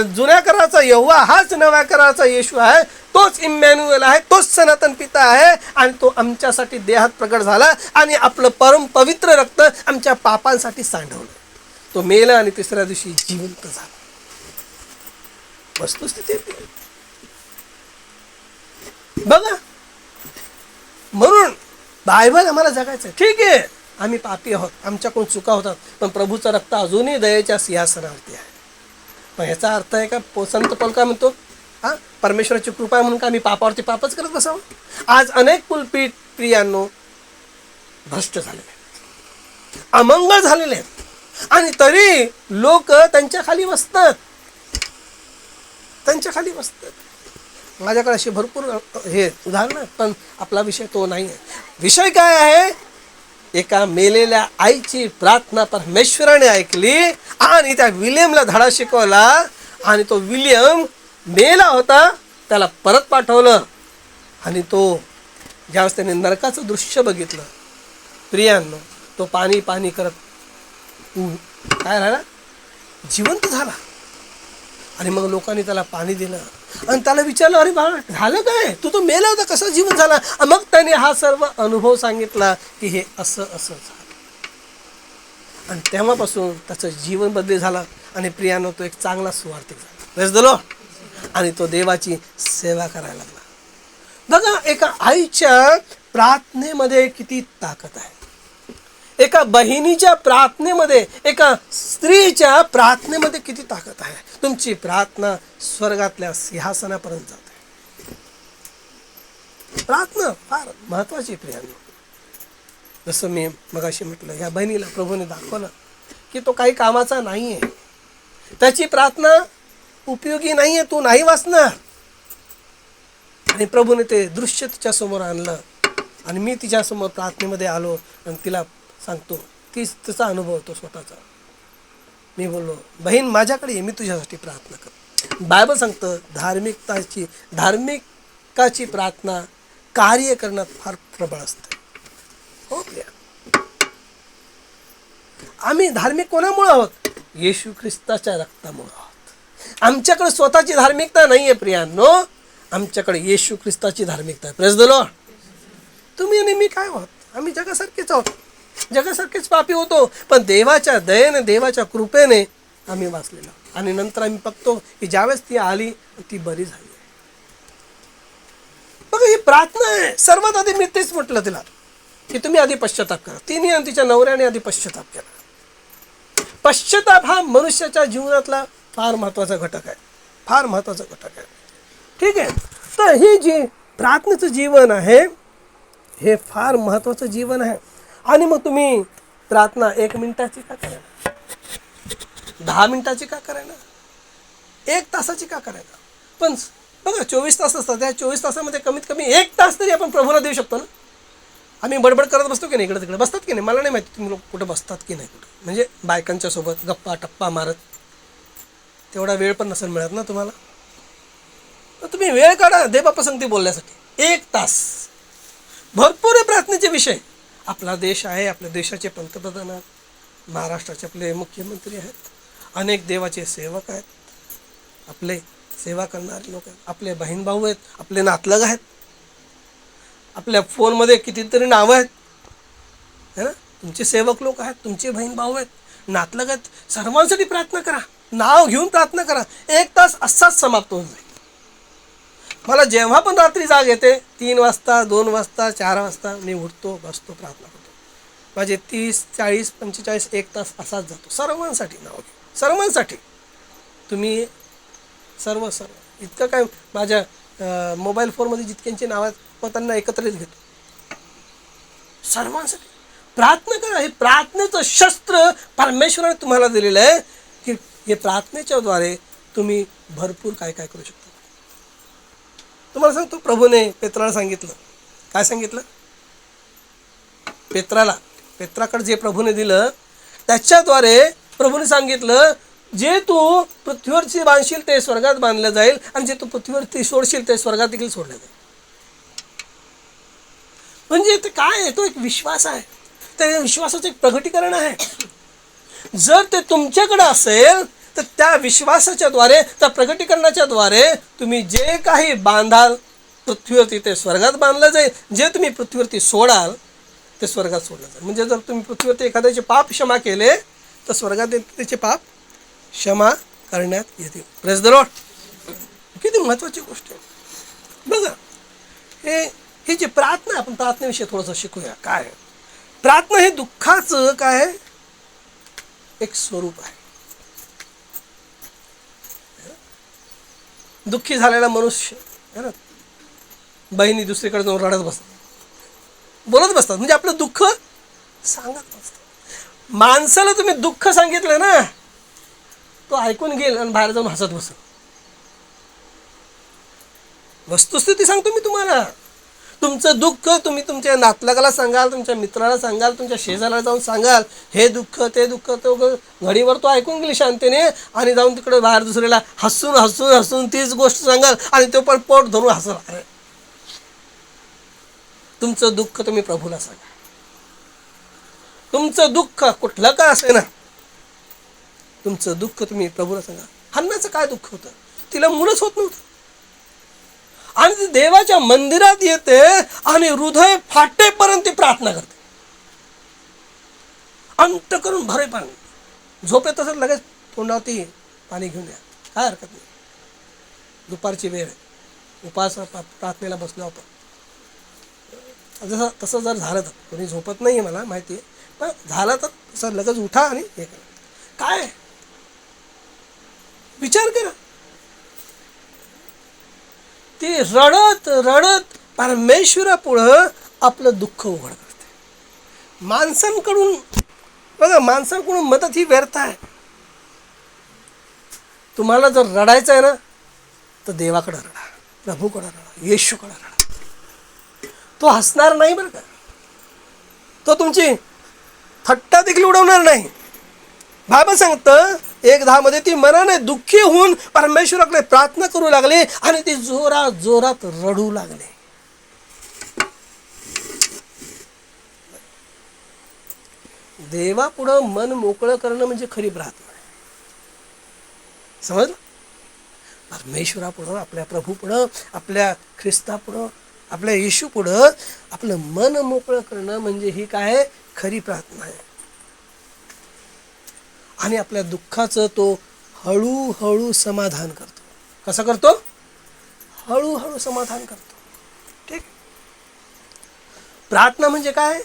जुन्या कराराचा यहोवा हाच नव्या कराराचा येशू आहे, तोच इम्मॅन्युएल आहे, तोच सनातन पिता आहे आणि तो आमच्यासाठी देहात प्रगट झाला आणि आपलं परम पवित्र रक्त आमच्या पापांसाठी सांडवलं. तो मेला आणि तिसऱ्या दिवशी जिवंत झाला. वस्तुस्थिती बघा. म्हणून बायबल आम्हाला जगायचं आहे. ठीक आहे आम्ही पापी आहोत, आमच्याकडून चुका होतात, पण प्रभूचं रक्त अजूनही दयेच्या सिंहासनावरती आहे. पण याचा अर्थ आहे का संत पौल काय म्हणतो? परमेश्वराची कृपा आहे म्हणून का आम्ही पापावरती पापच करत बसावं? आज अनेक पुलपीठ प्रियांनो भ्रष्ट झालेले आहेत, अमंगळ झालेले आहेत आणि तरी लोक त्यांच्या खाली बसतात. माझ्याकडे असे भरपूर हे उदाहरण आहेत, पण आपला विषय तो नाही आहे. विषय काय आहे? एका मेलेल्या आईची प्रार्थना परमेश्वराने ऐकली आणि त्या विलियमला धडा शिकवला आणि तो विलियम मेला होता, त्याला परत पाठवलं आणि तो ज्यावेळेस त्याने नरकाचं दृश्य बघितलं प्रियांनो, तो पाणी करत काय राहिला? जिवंत झाला. आणि मग लोकांनी त्याला पाणी दिलं आणि त्याला विचारलं, अरे बाळा झालं काय? तू तो मेला होता, कसा जीवन झाला? मग त्याने हा सर्व अनुभव सांगितला की हे असं झालं. आणि तेव्हापासून त्याचं जीवन बदली झालं आणि प्रियानो तो एक चांगला सुवार्थिक झाला. Praise the Lord. आणि तो देवाची सेवा करायला लागला. बघा एका आईच्या प्रार्थनेमध्ये किती ताकद आहे, एका बहिणीच्या प्रार्थनेमध्ये, एका स्त्रीच्या प्रार्थनेमध्ये किती ताकद आहे. तुमची प्रार्थना स्वर्गातल्या सिंहासनापर्यंत जाते. प्रार्थना फार महत्वाची प्रियांनो. जसं मी मगाशी म्हटलं, या बहिणीला प्रभूने दाखवलं की तो काही कामाचा नाही आहे, त्याची प्रार्थना उपयोगी नाही आहे, तू नाही वाचणार. आणि प्रभूने ते दृश्य तिच्यासमोर आणलं आणि मी तिच्यासमोर प्रार्थनेमध्ये आलो आणि तिला सांगतो, तिचा अनुभव होतो स्वतःचा. मी बोललो, बहीण माझ्याकडे ये, मी तुझ्यासाठी प्रार्थना करतो. बायबल सांगतं धार्मिकाची प्रार्थना कार्य करण्यात फार प्रबळ असते. हो प्रिया, आम्ही धार्मिक कोणामुळे आहोत? येशू ख्रिस्ताच्या रक्तामुळे आहोत. आमच्याकडे स्वतःची धार्मिकता नाही आहे प्रियांनो, आमच्याकडे येशू ख्रिस्ताची धार्मिकता आहे. Praise the Lord. तुम्ही आणि मी काय आहोत? आम्ही जगासारखेच आहोत, जगासारखेच पापी होतो, पण देवाच्या दयेने, देवाच्या कृपेने आम्ही वाचलेलो. आणि नंतर आम्ही बघतो की ज्यावेळेस ती आली ती बरी झाली. बघा ही प्रार्थना आहे. सर्वात आधी मी तेच म्हटलं तिला की तुम्ही आधी पश्चाताप करा. तिने आणि तिच्या नवऱ्याने आधी पश्चाताप केला. पश्चाताप हा मनुष्याच्या जीवनातला फार महत्त्वाचा घटक आहे, फार महत्त्वाचा घटक आहे. ठीक आहे. तर ही जी प्रार्थनेचं जीवन आहे हे फार महत्त्वाचं जीवन आहे. आणि मग तुम्ही प्रार्थना 1 मिनिटाची का करायला, 10 मिनिटाची का करायला, 1 तासाची का करायला? पण बघा 24 तास असतात, त्या 24 तासामध्ये कमीत कमी 1 तास तरी आपण प्रभूला देऊ शकतो ना. आम्ही बडबड करत बसतो की नाही, इकडे तिकडे बसतात की नाही, मला नाही माहिती तुम्ही लोक कुठं बसतात की नाही, कुठं म्हणजे बायकांच्या सोबत गप्पा टप्पा मारत. तेवढा वेळ पण नसेल मिळत ना तुम्हाला. तर तुम्ही वेळ काढा देवपसंती बोलण्यासाठी. 1 तास भरपूर आहे. प्रार्थनेचे विषय आपला देश आहे, आपल्या देशाचे पंतप्रधान आहेत, महाराष्ट्राचे आपले मुख्यमंत्री आहेत, अनेक देवाचे सेवक आहेत, आपले सेवा करणारे लोक आहेत, आपले बहीण भाऊ आहेत, आपले नातलग आहेत, आपल्या फोनमध्ये कितीतरी नावं आहेत है ना, तुमचे सेवक लोक आहेत, तुमचे बहीण भाऊ आहेत, नातलग आहेत. सर्वांसाठी प्रार्थना करा, नाव घेऊन प्रार्थना करा. 1 तास असाच समाप्त होऊन जाईल. मला जेव्हा पण रात्री जाग येते 3 वाजता, 2 वाजता, 4 वाजता मी उठतो, बसतो, प्रार्थना करतो. माझे 30, 40, 45, 1 तास असाच जातो. सर्वांसाठी नाव घेऊ, सर्वांसाठी. तुम्ही सर्व इतकं काय माझ्या मोबाईल फोनमध्ये जितक्यांची नावं आहेत त्यांना एकत्रित घेतो. सर्वांसाठी प्रार्थना करा. हे प्रार्थनेचं शस्त्र परमेश्वराने तुम्हाला दिलेलं आहे की हे प्रार्थनेच्याद्वारे तुम्ही भरपूर काय काय करू शकता. तुम्हाला सांगतो, प्रभूने पेत्राला सांगितलं. काय सांगितलं? पेत्राकडे जे प्रभूने दिलं त्याच्याद्वारे प्रभूने सांगितलं, जे तू पृथ्वीवरची बांधशील ते स्वर्गात बांधलं जाईल आणि जे तू पृथ्वीवरती सोडशील ते स्वर्गात देखील सोडलं जाईल. म्हणजे ते काय आहे? तो एक विश्वास आहे. त्या विश्वासाचं एक प्रगटीकरण आहे. जर ते तुमच्याकडे असेल तर त्या विश्वासाच्या द्वारे, त्या प्रगटीकरणाच्या द्वारे तुम्ही जे काही बांधाल पृथ्वीवरती ते स्वर्गात बांधलं जाईल. जे तुम्ही पृथ्वीवरती सोडाल ते स्वर्गात सोडलं जाईल. म्हणजे जर तुम्ही पृथ्वीवरती एखाद्याचे पाप क्षमा केले तर स्वर्गात त्याचे पाप क्षमा करण्यात येतील. Praise the Lord. किती महत्त्वाची गोष्ट आहे बघा. हे जे प्रार्थना, आपण प्रार्थनेविषयी थोडंसं शिकूया. काय प्रार्थना? हे दुःखाचं काय आहे? एक स्वरूप आहे. दुःखी झालेला मनुष्य है ना, बहिणी दुसरीकडे जाऊन रडत बसतात, बोलत बसतात, म्हणजे आपलं दुःख सांगत बसतात. माणसाला तुम्ही दुःख सांगितलं ना, तो ऐकून घेईल आणि बाहेर जाऊन हसत बसेल. वस्तुस्थिती सांगतो मी तुम्हाला. तुमचं दुःख तुम्ही तुमच्या नातलगाला सांगाल, तुमच्या मित्राला सांगाल, तुमच्या शेजाऱ्याला जाऊन सांगाल, हे दुःख ते दुःख, तो घडीवर तो ऐकून गेली शांतीने आणि जाऊन तिकडे बाहेर दुसऱ्याला हसून हसून हसून तीच गोष्ट सांगाल आणि तो पण पोट धरून हसला. अरे तुमचं दुःख तुम्ही प्रभूला सांगा. तुमचं दुःख कुठलं का असे ना, तुमचं दुःख तुम्ही प्रभूला सांगा. हन्नाचं काय दुःख होतं? तिला मुलंच होत नव्हतं आणि ती देवाच्या मंदिरात येते आणि हृदय फाटेपर्यंत ती प्रार्थना करते, अंत करून भरेपर्यंत. झोपेत तसंच लगेच तोंडावरती पाणी घेऊन या, काय हरकत नाही. दुपारची वेळ, उपास प्रार्थनेला बसलो आपण. तसं जर झालं तर, कोणी झोपत नाही आहे मला माहिती आहे, पण झालं तर तसं लगेच उठा आणि हे करा. काय विचार करा. ती रडत रडत परमेश्वरापुढं आपलं दुःख उघड करते. माणसांकडून बघा, माणसांकडून मदत ही व्यर्थ आहे. तुम्हाला जर रडायचं आहे ना तर देवाकडे रडा, प्रभूकडे रडा, येशूकडे रडा. तो हसणार नाही बरं का, तो तुमची थट्टा देखील उडवणार नाही. बाबा सांगतं 1:10 ती मनाने दुःखी होऊन परमेश्वराकडे प्रार्थना करू लागली आणि ती जोरात जोरात रडू लागले. देवापुढं मन मोकळं करणं म्हणजे खरी प्रार्थना आहे. समजलं? परमेश्वरापुढं, आपल्या प्रभूपुढं, आपल्या ख्रिस्तापुढं, आपल्या येशूपुढं आपलं मन मोकळं करणं म्हणजे ही काय खरी प्रार्थना आहे. आणि आपल्या दुःखाचं तो हळूहळू समाधान करतो. कसं करतो? हळूहळू समाधान करतो. ठीक. प्रार्थना म्हणजे काय?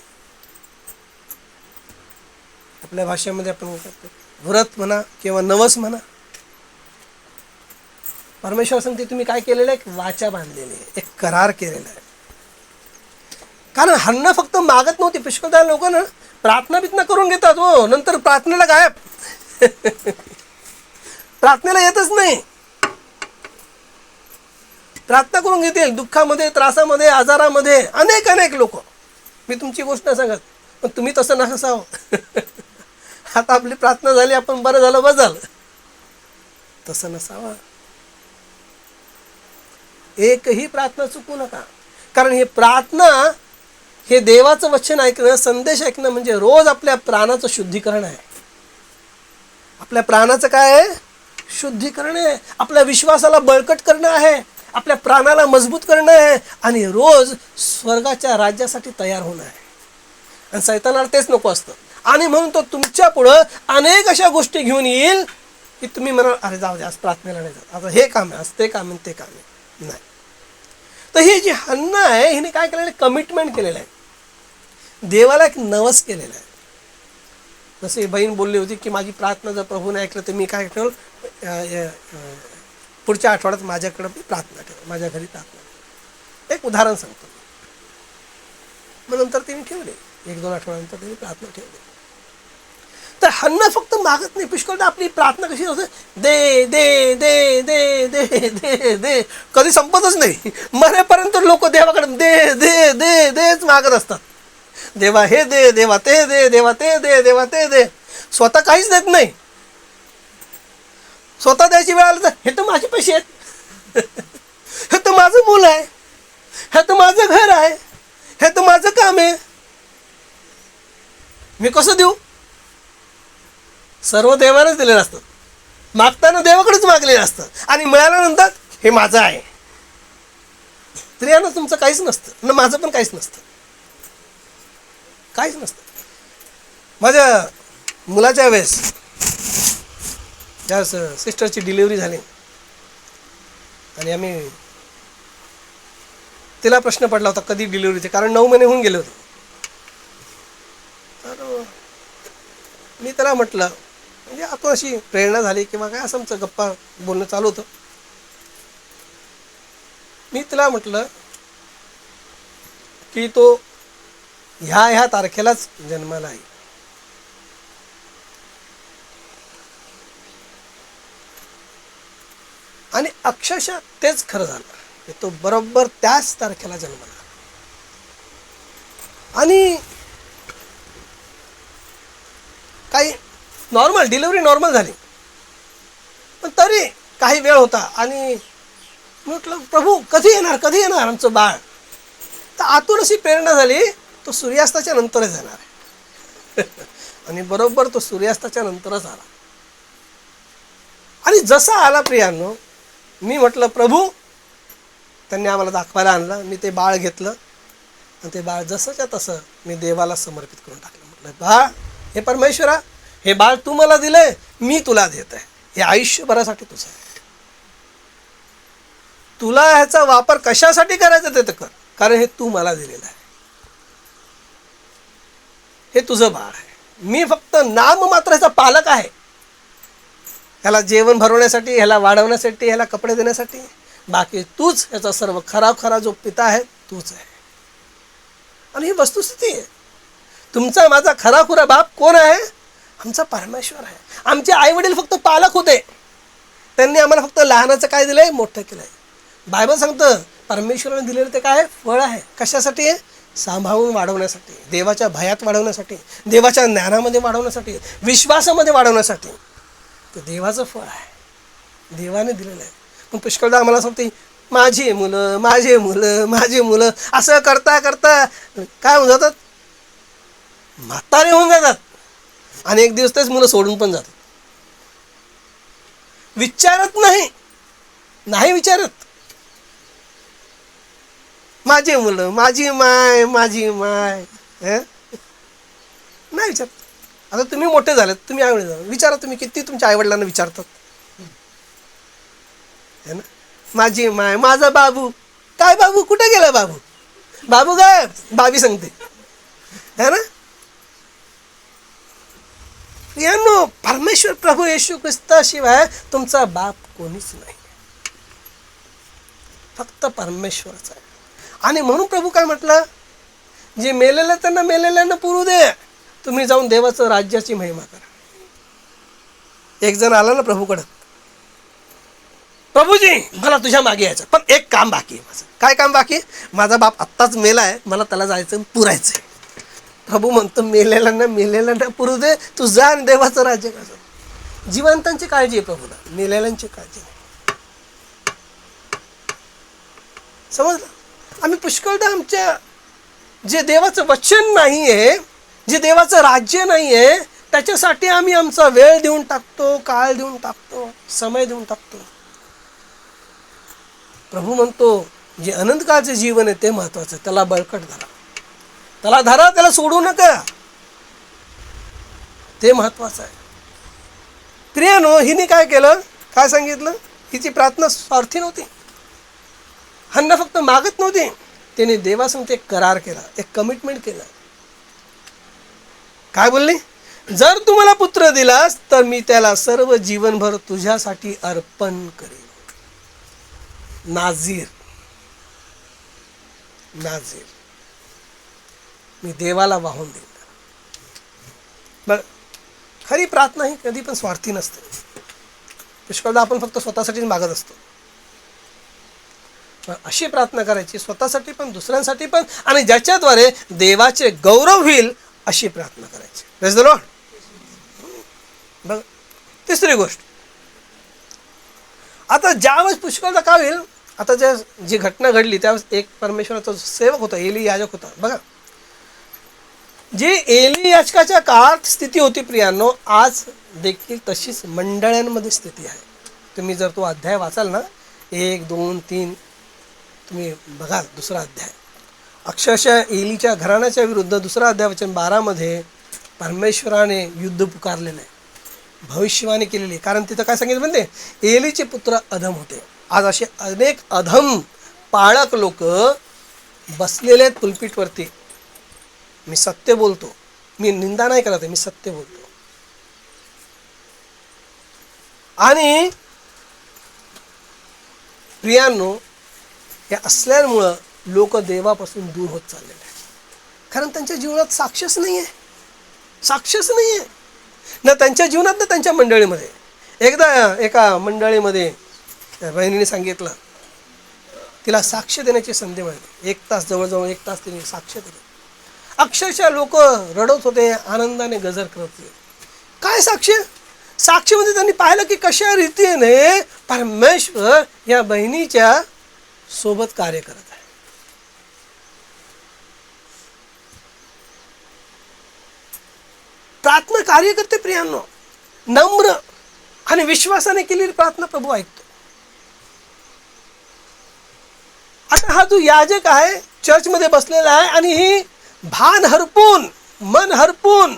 आपल्या भाषेमध्ये आपण करतो व्रत म्हणा किंवा नवस म्हणा. परमेश्वर सांगते तुम्ही काय केलेलं आहे? एक वाचा बांधलेली आहे, एक करार केलेला आहे. कारण हन्ना फक्त मागत नव्हती. पुष्कळदा लोक ना प्रार्थना बितना करून घेतात, हो, नंतर प्रार्थनेला गायब. प्रार्थनेला येतच नाही. प्रार्थना करून घेतील दुःखामध्ये, त्रासामध्ये, आजारामध्ये अनेक लोक. मी तुमची गोष्ट नाही सांगत, पण तुम्ही तसं नसावं. आता आपली प्रार्थना झाली, आपण बरं झालं, बस झालं, तसं नसावं. एकही प्रार्थना चुकू नका. कारण हे प्रार्थना, हे देवाचं वचन ऐकणं, संदेश ऐकणं म्हणजे रोज आपल्या प्राणाचं शुद्धीकरण आहे. आपल्या प्राणाचं काय आहे? शुद्धीकरण आहे. आपल्या विश्वासाला बळकट करणं आहे, आपल्या प्राणाला मजबूत करणं आहे आणि रोज स्वर्गाच्या राज्यासाठी तयार होणं आहे. आणि सैतानाला तेच नको असतं. आणि म्हणून तो तुमच्या पुढं अनेक अशा गोष्टी घेऊन येईल की तुम्ही म्हणाल, अरे जाऊ दे, आज प्रार्थनेला नाही जात, आता हे काम आहे, आज ते काम आहे, ते काम आहे. नाही. तर ही जी हन्ना आहे, हिने काय केलेलं आहे? कमिटमेंट केलेलं आहे. देवाला एक नवस केलेला आहे. जसे बहीण बोलली होती की माझी प्रार्थना जर प्रभूने ऐकलं तर मी काय ठेवलं, पुढच्या आठवड्यात माझ्याकडं मी प्रार्थना ठेव, माझ्या घरी प्रार्थना ठेव. एक उदाहरण सांगतो. मग नंतर तिने ठेवले, 1-2 आठवड्यानंतर तिने प्रार्थना ठेवली. तर हन्ना फक्त मागत नाही, पुष्कळदा आपली प्रार्थना कशी होते, दे दे दे दे दे दे दे, कधी संपतच नाही. मरेपर्यंत लोक देवाकडे दे दे दे देच मागत असतात. देवा हे दे, देवा ते दे, देवा ते दे, देवा ते दे. स्वतः काहीच देत नाही. स्वतः द्यायची वेळ आली तर हे तर माझे पैसे आहेत, हे तर माझं मूल आहे, हे तर माझं घर आहे, हे तर माझं काम आहे, मी कसं देऊ. सर्व देवानेच दिलेलं असतं. मागताना देवाकडेच मागलेलं असतं आणि मिळाल्यानंतर हे माझं आहे. स्त्रियांना तुमचं काहीच नसतं, न माझं पण काहीच नसतं, काहीच नसतं. माझ्या मुलाच्या वेळेस ज्या सिस्टरची डिलिव्हरी झाली आणि आम्ही तिला प्रश्न पडला होता कधी डिलिव्हरीचे, कारण 9 महिने होऊन गेले होते. तर मी त्याला म्हटलं, म्हणजे आपण अशी प्रेरणा झाली किंवा काय असं आमचं गप्पा बोलणं चालू होतं. मी तिला म्हटलं की तो ह्या तारखेलाच जन्माला आहे. आणि अक्षरशः तेच खरं झालं, तो बरोबर त्याच तारखेला जन्माला. आणि काही नॉर्मल डिलिव्हरी नॉर्मल झाली, पण तरी काही वेळ होता. आणि म्हटलं प्रभू कधी येणार आमचं बाळ. तर आतून अशी प्रेरणा झाली, तो सूर्यास्ताच्या नंतरच येणार आहे. आणि बरोबर तो सूर्यास्ताच्या नंतरच आला. आणि जसा आला प्रियांनो, मी म्हटलं प्रभू, त्यांनी आम्हाला दाखवायला आणलं. मी ते बाळ घेतलं आणि ते बाळ जसंच्या तसं मी देवाला समर्पित करून टाकलं. म्हटलं बाळ, हे परमेश्वरा, हे बाळ तू मला दिलंय, मी तुला देत आहे, हे आयुष्यभरासाठी तुझं आहे. तुला ह्याचा वापर कशासाठी करायचा ते तर कर, कारण हे तू मला दिलेलं आहे. हे तुझं बाळ आहे, मी फक्त नाम मात्र ह्याचा पालक आहे. ह्याला जेवण भरवण्यासाठी, ह्याला वाढवण्यासाठी, ह्याला कपडे देण्यासाठी. बाकी तूच ह्याचा सर्व खरा जो पिता आहे तूच आहे. आणि ही वस्तुस्थिती आहे. तुमचा माझा खरा बाप कोण आहे? आमचा परमेश्वर आहे. आमचे आई वडील फक्त पालक होते, त्यांनी आम्हाला फक्त लहानाचं काय दिलंय, मोठं केलंय. बायबल सांगतं परमेश्वराने दिलेलं ते काय फळ आहे. कशासाठी? सांभाळून वाढवण्यासाठी, देवाच्या भयात वाढवण्यासाठी, देवाच्या ज्ञानामध्ये वाढवण्यासाठी, विश्वासामध्ये वाढवण्यासाठी. ते देवाचं फळ आहे, देवाने दिलेलं आहे. पण पुष्कळदा आम्हाला सांगते माझी मुलं माझी मुलं माझी मुलं, असं करता करता काय होऊन जातात, म्हातारे होऊन जातात. आणि एक दिवस तेच मुलं सोडून पण जातात. विचारत नाही विचारत. माझी मुलं माझी माय नाही विचारत. आता तुम्ही मोठे झालेत, तुम्ही आई विचारा, तुम्ही किती तुमच्या आईवडिलांना विचारतात है ना. माझी माय, माझा बाबू, काय बाबू कुठे गेला, बाबू काय बाबी सांगते है ना. यानो परमेश्वर प्रभू येशू ख्रिस्ताशिवाय तुमचा बाप कोणीच नाही, फक्त परमेश्वरच आहे. आणि म्हणून प्रभू काय म्हटलं, जे मेलेलं त्यांना मेलेल्यांना पुरू दे, तुम्ही जाऊन देवाचं राज्याची महिमा करा. एक जण आला ना प्रभूकडं, प्रभूजी मला तुझ्या मागे यायचं, पण एक काम बाकी आहे माझं. काय काम बाकी? माझा बाप आत्ताच मेला आहे, मला त्याला जायचं पुरायचं. प्रभू म्हणतो मेलेल्यांना पुरू दे, तू जा आणि देवाचं राज्य कर. जिवंतांची काळजी आहे प्रभूला, मेलेल्यांची काळजी नाही. समजलं. आम्ही पुष्कळदा आमच्या जे देवाचं वचन नाही आहे, जे देवाचं राज्य नाही आहे, त्याच्यासाठी आम्ही आमचा वेळ देऊन टाकतो, काळ देऊन टाकतो, समय देऊन टाकतो. प्रभू म्हणतो जे अनंतकाळचं जीवन आहे ते महत्वाचं, त्याला बळकट धरा, त्याला सोडू नका, ते महत्वाचं आहे. प्रियानो, हिने काय केलं, काय सांगितलं, हिची प्रार्थना स्वार्थी नव्हती. हन्ना फक्त मागत नव्हती, त्याने देवासंग एक करार केला, एक कमिटमेंट केलं. काय बोलली? जर तू मला पुत्र दिलास तर मी त्याला सर्व जीवनभर तुझ्यासाठी अर्पण करेन. नाझीर, नाझीर मी देवाला वाहून देईन. बघ, खरी प्रार्थना ही कधी पण स्वार्थी नसते. पुष्कळदा आपण फक्त स्वतःसाठीच मागत असतो. अशी प्रार्थना करायची, स्वतःसाठी पण दुसऱ्यांसाठी पण, आणि ज्याच्याद्वारे देवाचे गौरव होईल अशी प्रार्थना करायची. Praise the Lord. बघ, तिसरी गोष्ट, आता ज्यावेळेस पुष्कळदा काय होईल, आता जी घटना घडली त्यावेळेस एक परमेश्वराचा सेवक होता, एली याजक होता. बघा, जी एली याजकाच्या काळात स्थिती होती प्रियांनो, आज देखील तशीच मंडळांमध्ये स्थिती आहे. तुम्ही जर तो अध्याय वाचाल ना, 1, 2, 3 तुम्ही बघाल, दुसरा अध्याय अक्षरशः एलीच्या घराण्याच्या विरुद्ध, दुसरा अध्याय वचन 12 मध्ये परमेश्वराने युद्ध पुकारलेलं आहे, भविष्यवाणी केलेली. कारण तिथं काय सांगितलं म्हणते, एलीचे पुत्र अधम होते. आज असे अनेक अधम पाळक लोक बसलेले आहेत पुलपीटवरती. मी सत्य बोलतो, मी निंदा नाही करत आहे, मी सत्य बोलतो. आणि प्रियांनो, हे असल्यामुळं लोक देवापासून दूर होत चाललेले आहेत. कारण त्यांच्या जीवनात साक्षच नाही आहे, साक्षच नाही आहे ना त्यांच्या जीवनात ना त्यांच्या मंडळीमध्ये. एकदा एका मंडळीमध्ये त्या बहिणीने सांगितलं, तिला साक्ष देण्याची संधी मिळाली. 1 तास, जवळजवळ 1 तास तिने साक्ष दिली. अक्षरशः लोक रडत होते, आनंदाने गजर करत होते. काय साक्ष? साक्षीमध्ये त्यांनी पाहिलं की कशा रीतीने परमेश्वर या बहिणीच्या सोबत कार्य करत आहे. प्रार्थना कार्य करते प्रियांनो. नम्र आणि विश्वासाने केलेली प्रार्थना प्रभू ऐकतो. आता हा जो याजक आहे, चर्चमध्ये बसलेला आहे, आणि ही भान हरपून, मन हरपून,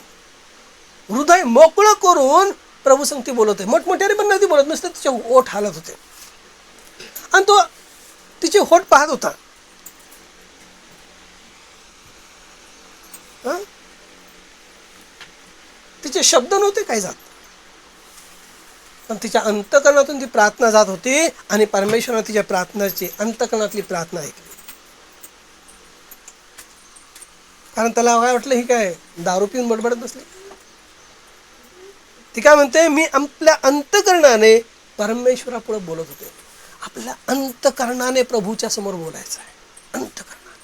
हृदय मोकळं करून प्रभू संगती बोलत आहे. मोठमोठ्याने पण नाही बोलत, नुसतं तिचे ओठ हालत होते आणि तो तिचे होठ पाहत होता. तिचे शब्द नव्हते काय जात, पण तिच्या अंतकरणातून ती प्रार्थना जात होती आणि परमेश्वराने तिच्या प्रार्थनाची, अंतकरणातली प्रार्थना ऐकली. कारण त्याला काय वाटलं, ही काय दारू पिऊन बडबडत बसली. ती काय म्हणते, मी आपल्या अंतकरणाने परमेश्वरापुढे बोलत होते. आपल्या अंतकरणाने प्रभूच्या समोर बोलायचं आहे, अंतकरणाने.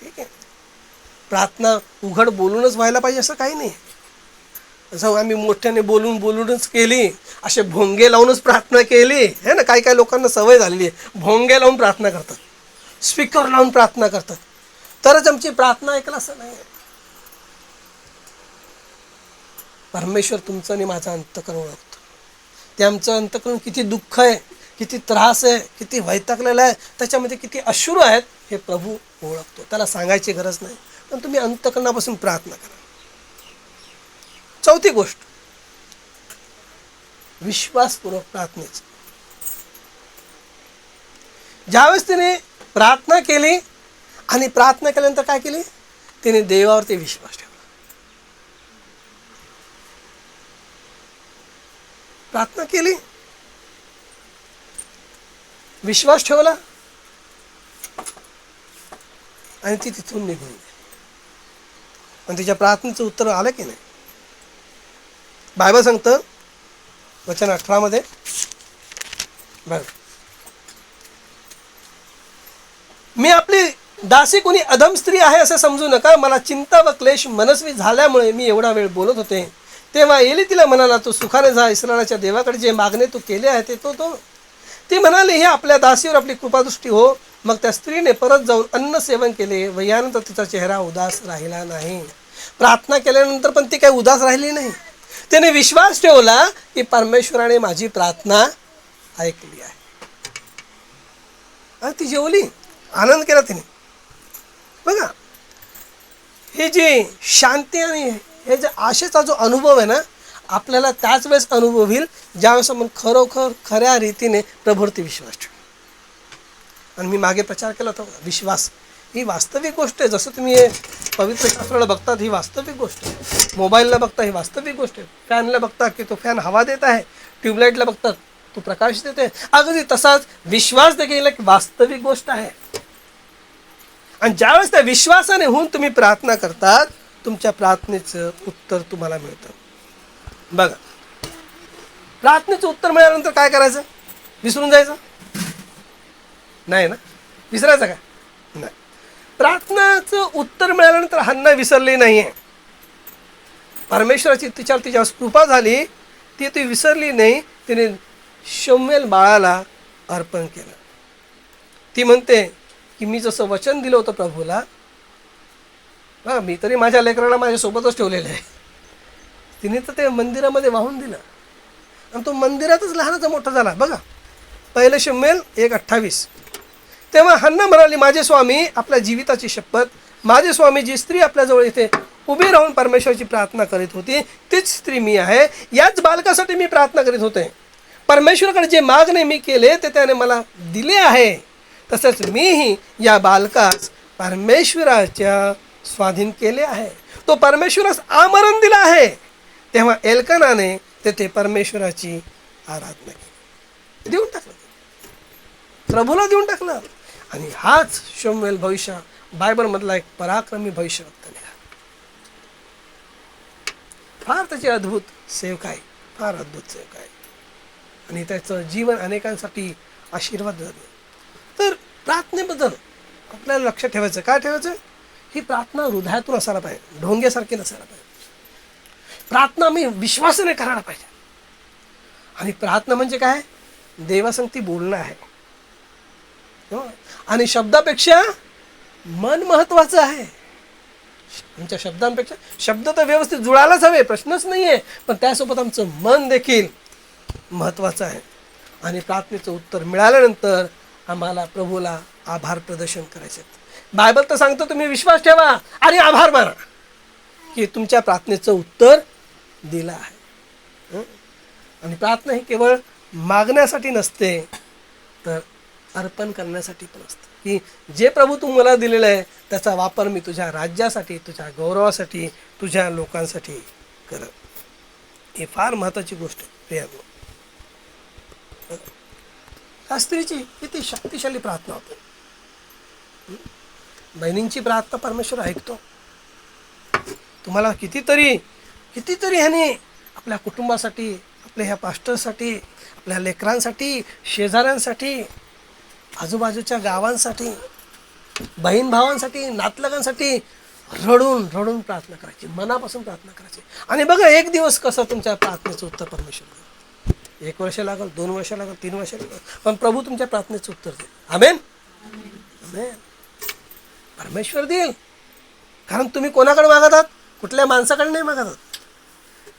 ठीक आहे. प्रार्थना उघड बोलूनच व्हायला पाहिजे असं काही नाही. असं आम्ही मोठ्याने बोलूनच केली, असे भोंगे लावूनच प्रार्थना केली है ना. काही काही लोकांना सवय झालेली आहे, भोंगे लावून प्रार्थना करतात, स्पीकर लावून प्रार्थना करतात, तरच आमची प्रार्थना ऐकलं असं नाही. परमेश्वर तुमचं आणि माझं अंतकरण ओळखतो. ते आमचं अंतकरण किती दुःख आहे, किती त्रास आहे, किती वैतागलेलं आहे, त्याच्यामध्ये किती अश्रू आहेत, हे प्रभू ओळखतो. त्याला सांगायची गरज नाही, पण तुम्ही अंतकरणापासून प्रार्थना करा. चौथी गोष्ट, विश्वासपूर्वक प्रार्थनेचं. ज्यावेळेस तिने प्रार्थना केली आणि प्रार्थना केल्यानंतर काय केली, तिने देवावरती विश्वास ठेवला. प्रार्थना केली, विश्वास ठेवला आणि ती तिथून निघून गेली. पण तिच्या प्रार्थनेचं उत्तर आलं की नाही. बायबल सांगतं वचन 18 मध्ये, बरं, मी आपली दासी कोणी अधम स्त्री आहे असं समजू नका. मला चिंता व क्लेश मनस्वी झाल्यामुळे मी एवढा वेळ बोलत होते. तेव्हा एली तिला म्हणाला, तू सुखाने जा, इस्रायलाच्या देवाकडे जे मागणे तू केले आहे ते तो. ती म्हणाली, हे आपल्या दासीवर आपली कृपादृष्टी हो. मग त्या स्त्रीने परत जाऊन अन्न सेवन केले व यानंतर तिचा चेहरा उदास राहिला नाही. प्रार्थना केल्यानंतर पण ती काही उदास राहिली नाही. त्याने विश्वास ठेवला की परमेश्वराने माझी प्रार्थना ऐकली आहे. आणि ती जेवली, आनंद केला तिने. बघा, हे जे शांती आणि हे जे आशेचा जो अनुभव आहे ना, आपल्याला त्याच वेळेस अनुभव होईल ज्यावेळेस आपण खरोखर खऱ्या रीतीने प्रभूवरती विश्वास ठेवू. आणि मी मागे प्रचार केला होता विश्वास, ही वास्तविक गोष्ट आहे. जसं तुम्ही हे पवित्र शास्त्राला बघतात ही वास्तविक गोष्ट आहे, मोबाईलला बघता ही वास्तविक गोष्ट आहे, फॅनला बघता की तो फॅन हवा देत आहे, ट्यूबलाईटला बघतात तो प्रकाश देते. अगदी तसाच विश्वास देखील एक वास्तविक गोष्ट आहे. आणि ज्यावेळेस त्या विश्वासाने होऊन तुम्ही प्रार्थना करतात, तुमच्या प्रार्थनेचं उत्तर तुम्हाला मिळतं. बघा, प्रार्थनेचं उत्तर मिळाल्यानंतर काय करायचं? विसरून जायचं नाही ना? विसरायचं का? नाही. प्रार्थनाचं उत्तर मिळाल्यानंतर हन्ना विसरली नाही आहे. परमेश्वराची तिच्यावर कृपा झाली, ती विसरली नाही. तिने शमूएल बाळाला अर्पण केलं. ती म्हणते की मी जसं वचन दिलं होतं प्रभूला, मी तरी माझ्या लेकराला माझ्यासोबतच ठेवलेलं आहे. तिने तर ते मंदिरामध्ये वाहून दिलं आणि तो मंदिरातच लहानाचा मोठा झाला. बघा, पहिलं शमूएल 1:28. तेव्हा हन्ना म्हणाली, माझे स्वामी, आपल्या जीविताची शपथ, माझे स्वामी, जी स्त्री आपल्याजवळ इथे उभी राहून परमेश्वराची प्रार्थना करीत होती तीच स्त्री मी आहे. याच बालकासाठी मी प्रार्थना करीत होते. परमेश्वराकडे जे मागणे मी केले ते त्याने मला दिले आहे. तसंच मीही या बालकास परमेश्वराच्या स्वाधीन केले आहे. तो परमेश्वरास आमरण दिला आहे. तेव्हा एल्कानाने तेथे परमेश्वराची आराधना केली, देऊन टाकलं, प्रभूला देऊन टाकलं. आणि हाच शमूएल भविष्य बायबलमधला एक पराक्रमी भविष्यवक्ता आहे. फार त्याची अद्भुत सेवक आहे, फार अद्भुत सेवक आहे. आणि त्याचं जीवन अनेकांसाठी आशीर्वाद झाले. तर प्रार्थनेबद्दल आपल्याला लक्ष ठेवायचं. काय ठेवायचं? ही प्रार्थना हृदयातून असायला पाहिजे, ढोंग्यासारखी नसायला पाहिजे. प्रार्थना मी विश्वासाने करायला पाहिजे. आणि प्रार्थना म्हणजे काय? देवासंगती बोलणं आहे. आणि शब्दापेक्षा मन महत्वाचं आहे. आमच्या शब्दांपेक्षा शब्द तर व्यवस्थित जुळायलाच हवे, प्रश्नच नाही आहे, पण त्यासोबत आमचं मन देखील महत्त्वाचं आहे. आणि प्रार्थनेचं उत्तर मिळाल्यानंतर आम्हाला प्रभूला आभार प्रदर्शन करायचे. बायबल तर सांगतो तुम्ही विश्वास ठेवा आणि आभार माना की तुमच्या प्रार्थनेचं उत्तर दिलं आहे. आणि प्रार्थना ही केवळ मागण्यासाठी नसते, तर अर्पण करण्यासाठी पण असतं. की जे प्रभू तू मला दिलेलं आहे त्याचा वापर मी तुझ्या राज्यासाठी, तुझ्या गौरवासाठी, तुझ्या लोकांसाठी करत. ही फार महत्त्वाची गोष्ट आहे प्रियांनो. त्या स्त्रीची किती शक्तिशाली प्रार्थना होते. बहिणींची प्रार्थना परमेश्वर ऐकतो. तुम्हाला कितीतरी ह्याने आपल्या कुटुंबासाठी, आपल्या ह्या पास्टरसाठी, आपल्या लेकरांसाठी, शेजाऱ्यांसाठी, आजूबाजूच्या गावांसाठी, बहीण भावांसाठी, नातलगांसाठी रडून रडून प्रार्थना करायची, मनापासून प्रार्थना करायची. आणि बघा, एक दिवस कसं तुमच्या प्रार्थनेचं उत्तर परमेश्वर देईल. 1 वर्ष लागेल, 2 वर्ष लागेल, 3 वर्ष लागेल, पण प्रभू तुमच्या प्रार्थनेचं उत्तर देईल. आमेन, आमेन. परमेश्वर देईल. कारण तुम्ही कोणाकडे मागत आहात? कुठल्या माणसाकडे नाही मागत आहात.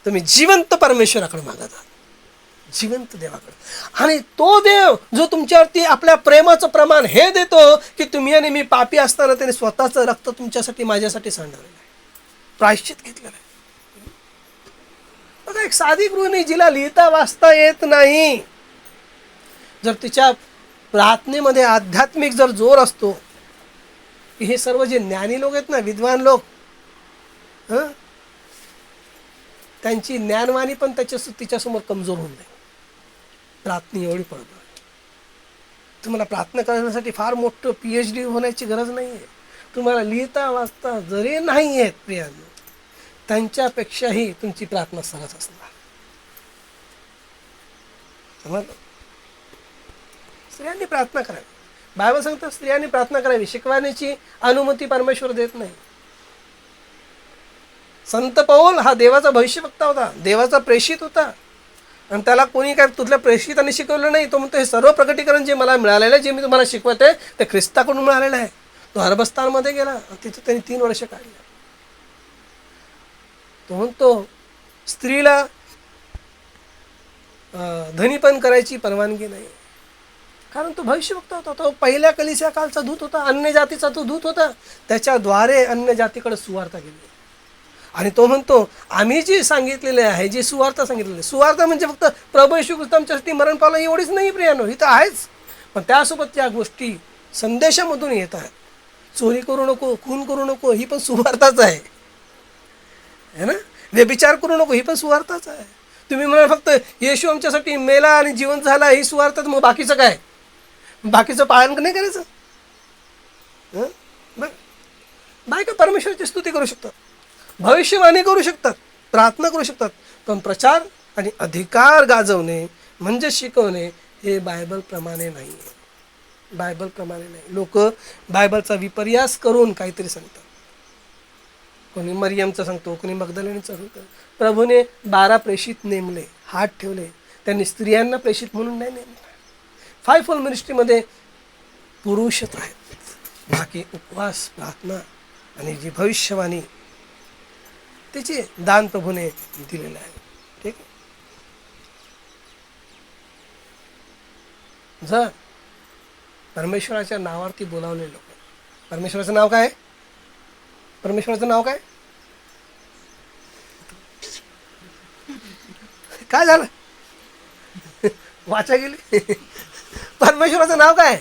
तुम्ही जिवंत परमेश्वराकडे मागत आहात, जिवंत देवाकडे. आणि तो देव जो तुमच्यावरती आपल्या प्रेमाचं प्रमाण हे देतो की तुम्ही आणि मी पापी असताना त्याने स्वतःचं रक्त तुमच्यासाठी, माझ्यासाठी सांडवलेलं आहे, प्रायश्चित घेतलेलं आहे. बघा, एक साधी गृहिणी जिला लिहिता वाचता येत नाही, जर तिच्या प्रार्थनेमध्ये आध्यात्मिक जर जोर असतो, की हे सर्व जे ज्ञानी लोक आहेत ना, विद्वान लोक, त्यांची ज्ञानवाणी पण तिच्यासमोर कमजोर होऊन जाईल. प्रार्थना एवढी पडतो. तुम्हाला प्रार्थना करण्यासाठी फार मोठं PhD होण्याची गरज नाही आहे. तुम्हाला लिहिता वाचता जरी नाही आहेत प्रियांनो, त्यांच्यापेक्षाही तुमची प्रार्थना सरस असणार. समजलं? स्त्रियांनी प्रार्थना करावी. बायबल सांगतं स्त्रियांनी प्रार्थना करावी. शिकवण्याची अनुमती परमेश्वर देत नाही. संत पौल हा देवाचा भविष्यवक्ता होता, देवाचा प्रेषित होता, आणि त्याला कोणी काय तुझल्या प्रेषितांनी शिकवलं नाही. तो म्हणतो हे सर्व प्रकटीकरण जे मला मिळालेलं आहे, जे मी तुम्हाला शिकवत आहे, ते ख्रिस्ताकडून मिळालेलं आहे. तो अरबस्तानमध्ये गेला, तिथे त्यांनी 3 वर्ष काढली. तो म्हणतो स्त्रीला धनीपण करायची परवानगी नाही, कारण तो भविष्यवक्ता होता. तो पहिल्या कलिसिया कालचा दूत होता, अन्य जातीचा तो दूत होता. त्याच्याद्वारे अन्य जातीकडे सुवार्ता गेली. आणि तो म्हणतो आम्ही जी सांगितलेले आहे, जी सुवार्ता सांगितलेली, सुवार्ता म्हणजे फक्त प्रभू येशू ख्रिस्त आमच्यासाठी मरण पावला एवढीच नाही प्रियानो, ही तर आहेच, पण त्यासोबत त्या गोष्टी संदेशामधून येत आहेत. चोरी करू नको, खून करू नको, ही पण सुवार्थाच आहे, है ना. व्यभिचार करू नको, ही पण सुवार्थाच आहे. तुम्ही म्हणा फक्त येशू आमच्यासाठी मेला आणि जीवन झाला, ही सुवार्थाच. मग बाकीचं काय? बाकीचं पालन नाही करायचं. बघ, बायका परमेश्वराची स्तुती करू शकतात, भविष्यवाणी करू शकतात, प्रार्थना करू शकतात, पण प्रचार आणि अधिकार गाजवणे म्हणजे शिकवणे हे बायबलप्रमाणे नाही आहे. बायबलप्रमाणे नाही. लोक बायबलचा विपर्यास करून काहीतरी सांगतात. कोणी मरियमचं सांगतो, कोणी मगदलेनीचं सांगतो. प्रभूने 12 प्रेषित नेमले, हात ठेवले. त्यांनी स्त्रियांना प्रेषित म्हणून नाही नेमले. 5 फोल्ड मिनिस्ट्रीमध्ये पुरुषच आहेत. बाकी उपवास, प्रार्थना आणि जी भविष्यवाणी त्याचे दान प्रभूने दिलेलं आहे. ठीक आहे. जर परमेश्वराच्या नावावरती बोलावले लोक, परमेश्वराचं नाव काय? परमेश्वराचं नाव काय? काय झालं? वाचा गेली. परमेश्वराचं नाव काय?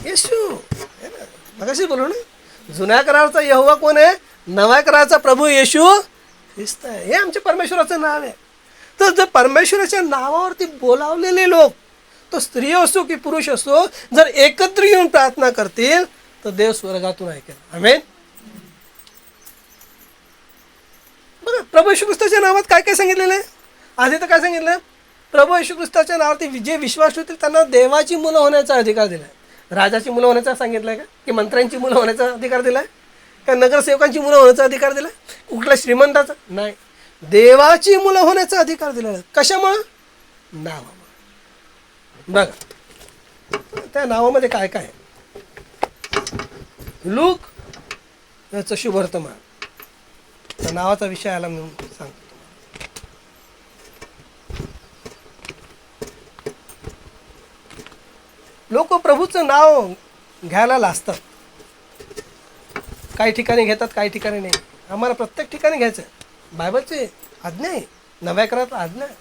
येशू. मगाशी बोलू ना, जुन्या कराराचा यहोवा कोण आहे? नव्या कराराचा प्रभू येशू ख्रिस्त आहे. हे आमच्या परमेश्वराचं नाव आहे. तर जर परमेश्वराच्या नावावरती बोलावलेले लोक, तो स्त्री असो की पुरुष असो, जर एकत्र येऊन प्रार्थना करतील तर देव स्वर्गातून ऐकेल. आमेन. बघा, प्रभू येशू ख्रिस्ताच्या नावात काय काय सांगितलेलं आहे? आधी तर काय सांगितलं? प्रभू येशू ख्रिस्ताच्या नावावरती जे विश्वास ठेवतील त्यांना देवाची मुलं होण्याचा अधिकार दिला आहे. राजाची मुलं होण्याचा सांगितलंय का? की मंत्र्यांची मुलं होण्याचा अधिकार दिलाय का? नगरसेवकांची मुलं होण्याचा अधिकार दिलाय? कुठल्या श्रीमंताचा? नाही, देवाची मुलं होण्याचा अधिकार दिलेला आहे. कशामुळं? नावामुळे. बघा त्या नावामध्ये काय काय? लूक याचं शुभ वर्तमान, त्या नावाचा विषय आला म्हणून सांगतो. लोक प्रभूचं नाव घ्यायला लाजतात. काही ठिकाणी घेतात, काही ठिकाणी नाही. आम्हाला प्रत्येक ठिकाणी घ्यायचं आहे. बायबलची आज्ञा आहे, नव्या करारात आज्ञा आहे.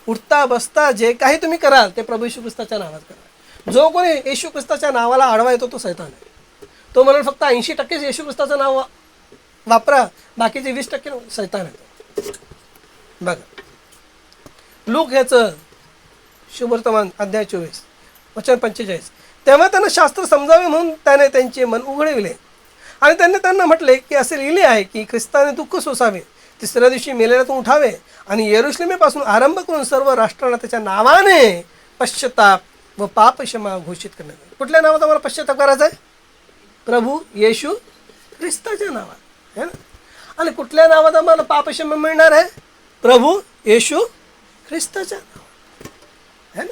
उठता बसता जे काही तुम्ही कराल ते प्रभू येशू ख्रिस्ताच्या नावात करा. जो कोणी येशू ख्रिस्ताच्या नावाला आडवा येतो तो सैतान आहे. तो म्हणून फक्त 80% येशू ख्रिस्ताचं नाव वापरा, बाकीचे 20% सैतान आहे. बघा, लूक ह्याचं शुभवर्तमान अध्याय 24 वचन 45. तेव्हा त्यांना शास्त्र समजावे म्हणून त्याने त्यांचे मन उघडविले आणि त्यांना म्हटले की असे लिहिले आहे की ख्रिस्ताने दुःख सोसावे, तिसऱ्या दिवशी मेलेल्यातून उठावे आणि यरुशलेमेपासून आरंभ करून सर्व राष्ट्रांना त्याच्या नावाने पश्चाताप व पापक्षमा घोषित करण्यात. कुठल्या नावात आम्हाला पश्चाताप करायचा आहे? प्रभू येशू ख्रिस्ताच्या नावात, है ना. आणि कुठल्या नावात आम्हाला पापक्षमा मिळणार आहे? प्रभू येशू ख्रिस्ताच्या नावात, है ना.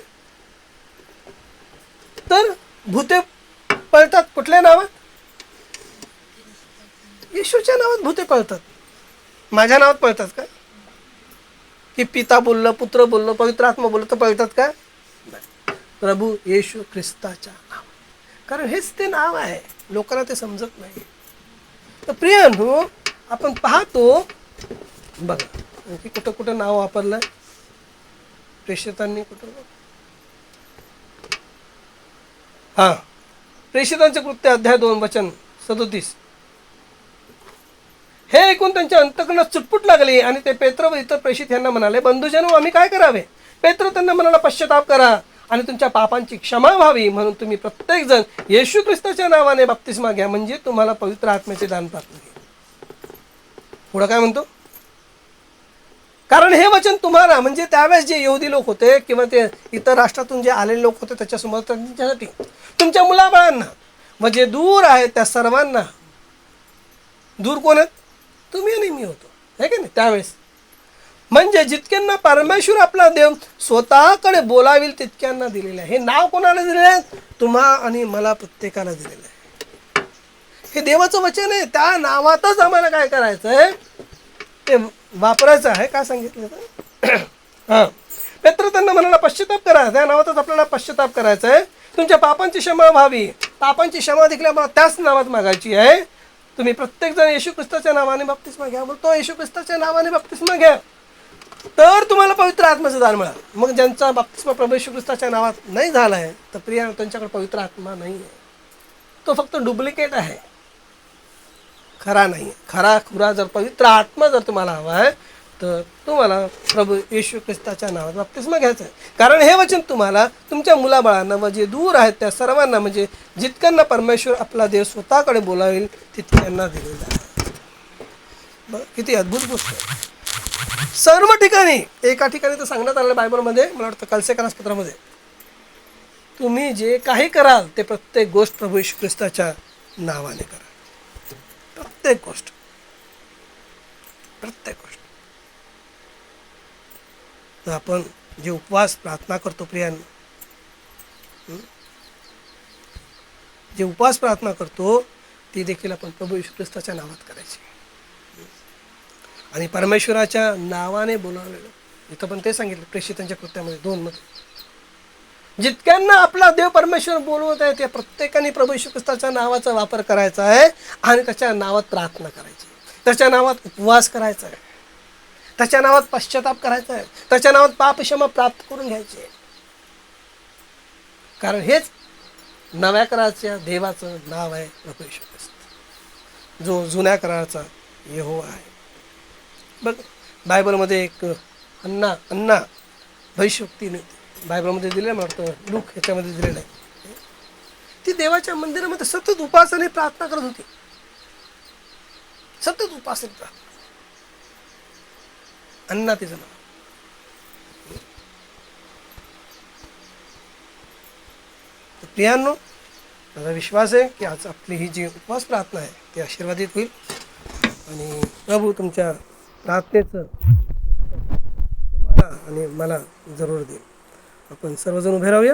तर भूते पळतात कुठल्या नावात? येशूच्या नावात भूते पळतात. माझ्या नावात पळतात का? की पिता बोललं, पुत्र बोललं, पवित्र आत्मा बोललं तर पळतात का? प्रभू येशू ख्रिस्ताच्या नाव, कारण हेच ते नाव आहे. लोकांना ते समजत नाही. तर प्रियांनो, आपण पाहतो बघा की कुठं कुठं नाव वापरलं प्रेषितांनी, कुठं प्रेषितांचे कृत्य अध्याय 2 वचन 37. हे ऐकून त्यांच्या अंतःकरणात चुटपुट लागली आणि ते पेत्र व इतर प्रेषित यांना म्हणाले, बंधुजनो, आम्ही काय करावे? पेत्र त्यांना म्हणाला, पश्चाताप करा आणि तुमच्या पापांची क्षमा व्हावी म्हणून तुम्ही प्रत्येक जण येशू ख्रिस्ताच्या नावाने बप्तिस्मा घ्या, म्हणजे तुम्हाला पवित्र आत्म्याचे दान प्राप्त होईल. पुढं काय म्हणतो? कारण हे वचन तुम्हाला, म्हणजे त्यावेळेस जे यहुदी लोक होते किंवा ते इतर राष्ट्रातून जे आलेले लोक होते त्याच्यासमोर, त्यांच्यासाठी, तुमच्या मुलाबाळांना व जे दूर आहेत त्या सर्वांना. दूर कोण आहेत? तुम्ही आणि मी होतो, आहे की नाही त्यावेळेस. म्हणजे जितक्यांना परमेश्वर आपला देव स्वतःकडे बोलावेल तितक्यांना दिलेलं आहे. हे नाव कोणाला दिलेलं आहे? तुम्हा आणि मला प्रत्येकाला दिलेलं आहे. हे देवाचं वचन आहे. त्या नावातच आम्हाला काय करायचं आहे? ते वापरायचं आहे. काय सांगितलं तर पेत्र त्यांना म्हणाला, पश्चाताप करा. त्या नावातच आपल्याला पश्चाताप करायचा आहे. तुमच्या पापांची क्षमा व्हावी. पापांची क्षमा देखील आम्हाला त्याच नावात मागायची आहे. तुम्ही प्रत्येक जण येशू ख्रिस्ताच्या नावाने बप्तिस्मा घ्या. बोलतो येशू ख्रिस्ताच्या नावाने बप्तिस्मा घ्या तर तुम्हाला पवित्र आत्म्याचं दान मिळालं. मग ज्यांचा बप्तिस्मा प्रभू येशू ख्रिस्ताच्या नावात नाही झाला आहे तर प्रिया, त्यांच्याकडे पवित्र आत्मा नाही आहे. तो फक्त डुप्लिकेट आहे, खरा नाही. खरा खुरा जर पवित्र आत्मा जर तुम्हाला हवा आहे तर तुम्हाला प्रभू येशू ख्रिस्ताच्या नावात बाप्तिस्मा घ्यायचा आहे. कारण हे वचन तुम्हाला तुमच्या मुलाबाळांना व जे दूर आहेत त्या सर्वांना, म्हणजे जितक्यांना परमेश्वर आपला देव स्वतःकडे बोलावेल तितक्यांना दिलेला आहे. बघ किती अद्भुत गोष्ट आहे. सर्व ठिकाणी, एका ठिकाणी तर सांगण्यात आलेलं बायबलमध्ये, मला वाटतं कलसेकरास पत्रामध्ये, तुम्ही जे काही कराल ते प्रत्येक गोष्ट प्रभू येशू ख्रिस्ताच्या नावाने करा. प्रत्येक गोष्ट, प्रत्येक गोष्ट. तर आपण जे उपवास प्रार्थना करतो प्रियांनो, जे उपवास प्रार्थना करतो ती देखील आपण प्रभू येशू ख्रिस्ताच्या नावात करायची. आणि परमेश्वराच्या नावाने बोलावलेलं, इथं पण ते सांगितलं प्रेषितांच्या कृत्यामध्ये 2 मध्ये, जितक्यांना आपला देव परमेश्वर बोलवत आहे त्या प्रत्येकाने प्रभू येशू ख्रिस्ताच्या नावाचा वापर करायचा आहे आणि त्याच्या नावात प्रार्थना करायची, त्याच्या नावात उपवास करायचा आहे, त्याच्या नावात पश्चाताप करायचा आहे, त्याच्या नावात पापक्षमा प्राप्त करून घ्यायचे. कारण हेच नव्या कराराच्या देवाचं नाव आहे प्रभू येशू ख्रिस्त, जो जुन्या कराराचा यहोवा आहे. बघ बायबलमध्ये एक अन्ना भविष्योक्ती बायबलमध्ये दिलेलं आहे, मला वाटतं लूक ह्याच्यामध्ये दिलेलं आहे. ती देवाच्या मंदिरामध्ये सतत उपासने प्रार्थना करत होती, सतत उपासने प्रार्थना. अन्ना तिचं नाव. प्रियांनो, माझा विश्वास आहे की आज आपली ही जी उपवास प्रार्थना आहे ती आशीर्वादित होईल आणि प्रभू तुमच्या प्रार्थनेचं तुम्हाला आणि मला जरूर देईल. आपण सर्वजण उभे राहूया.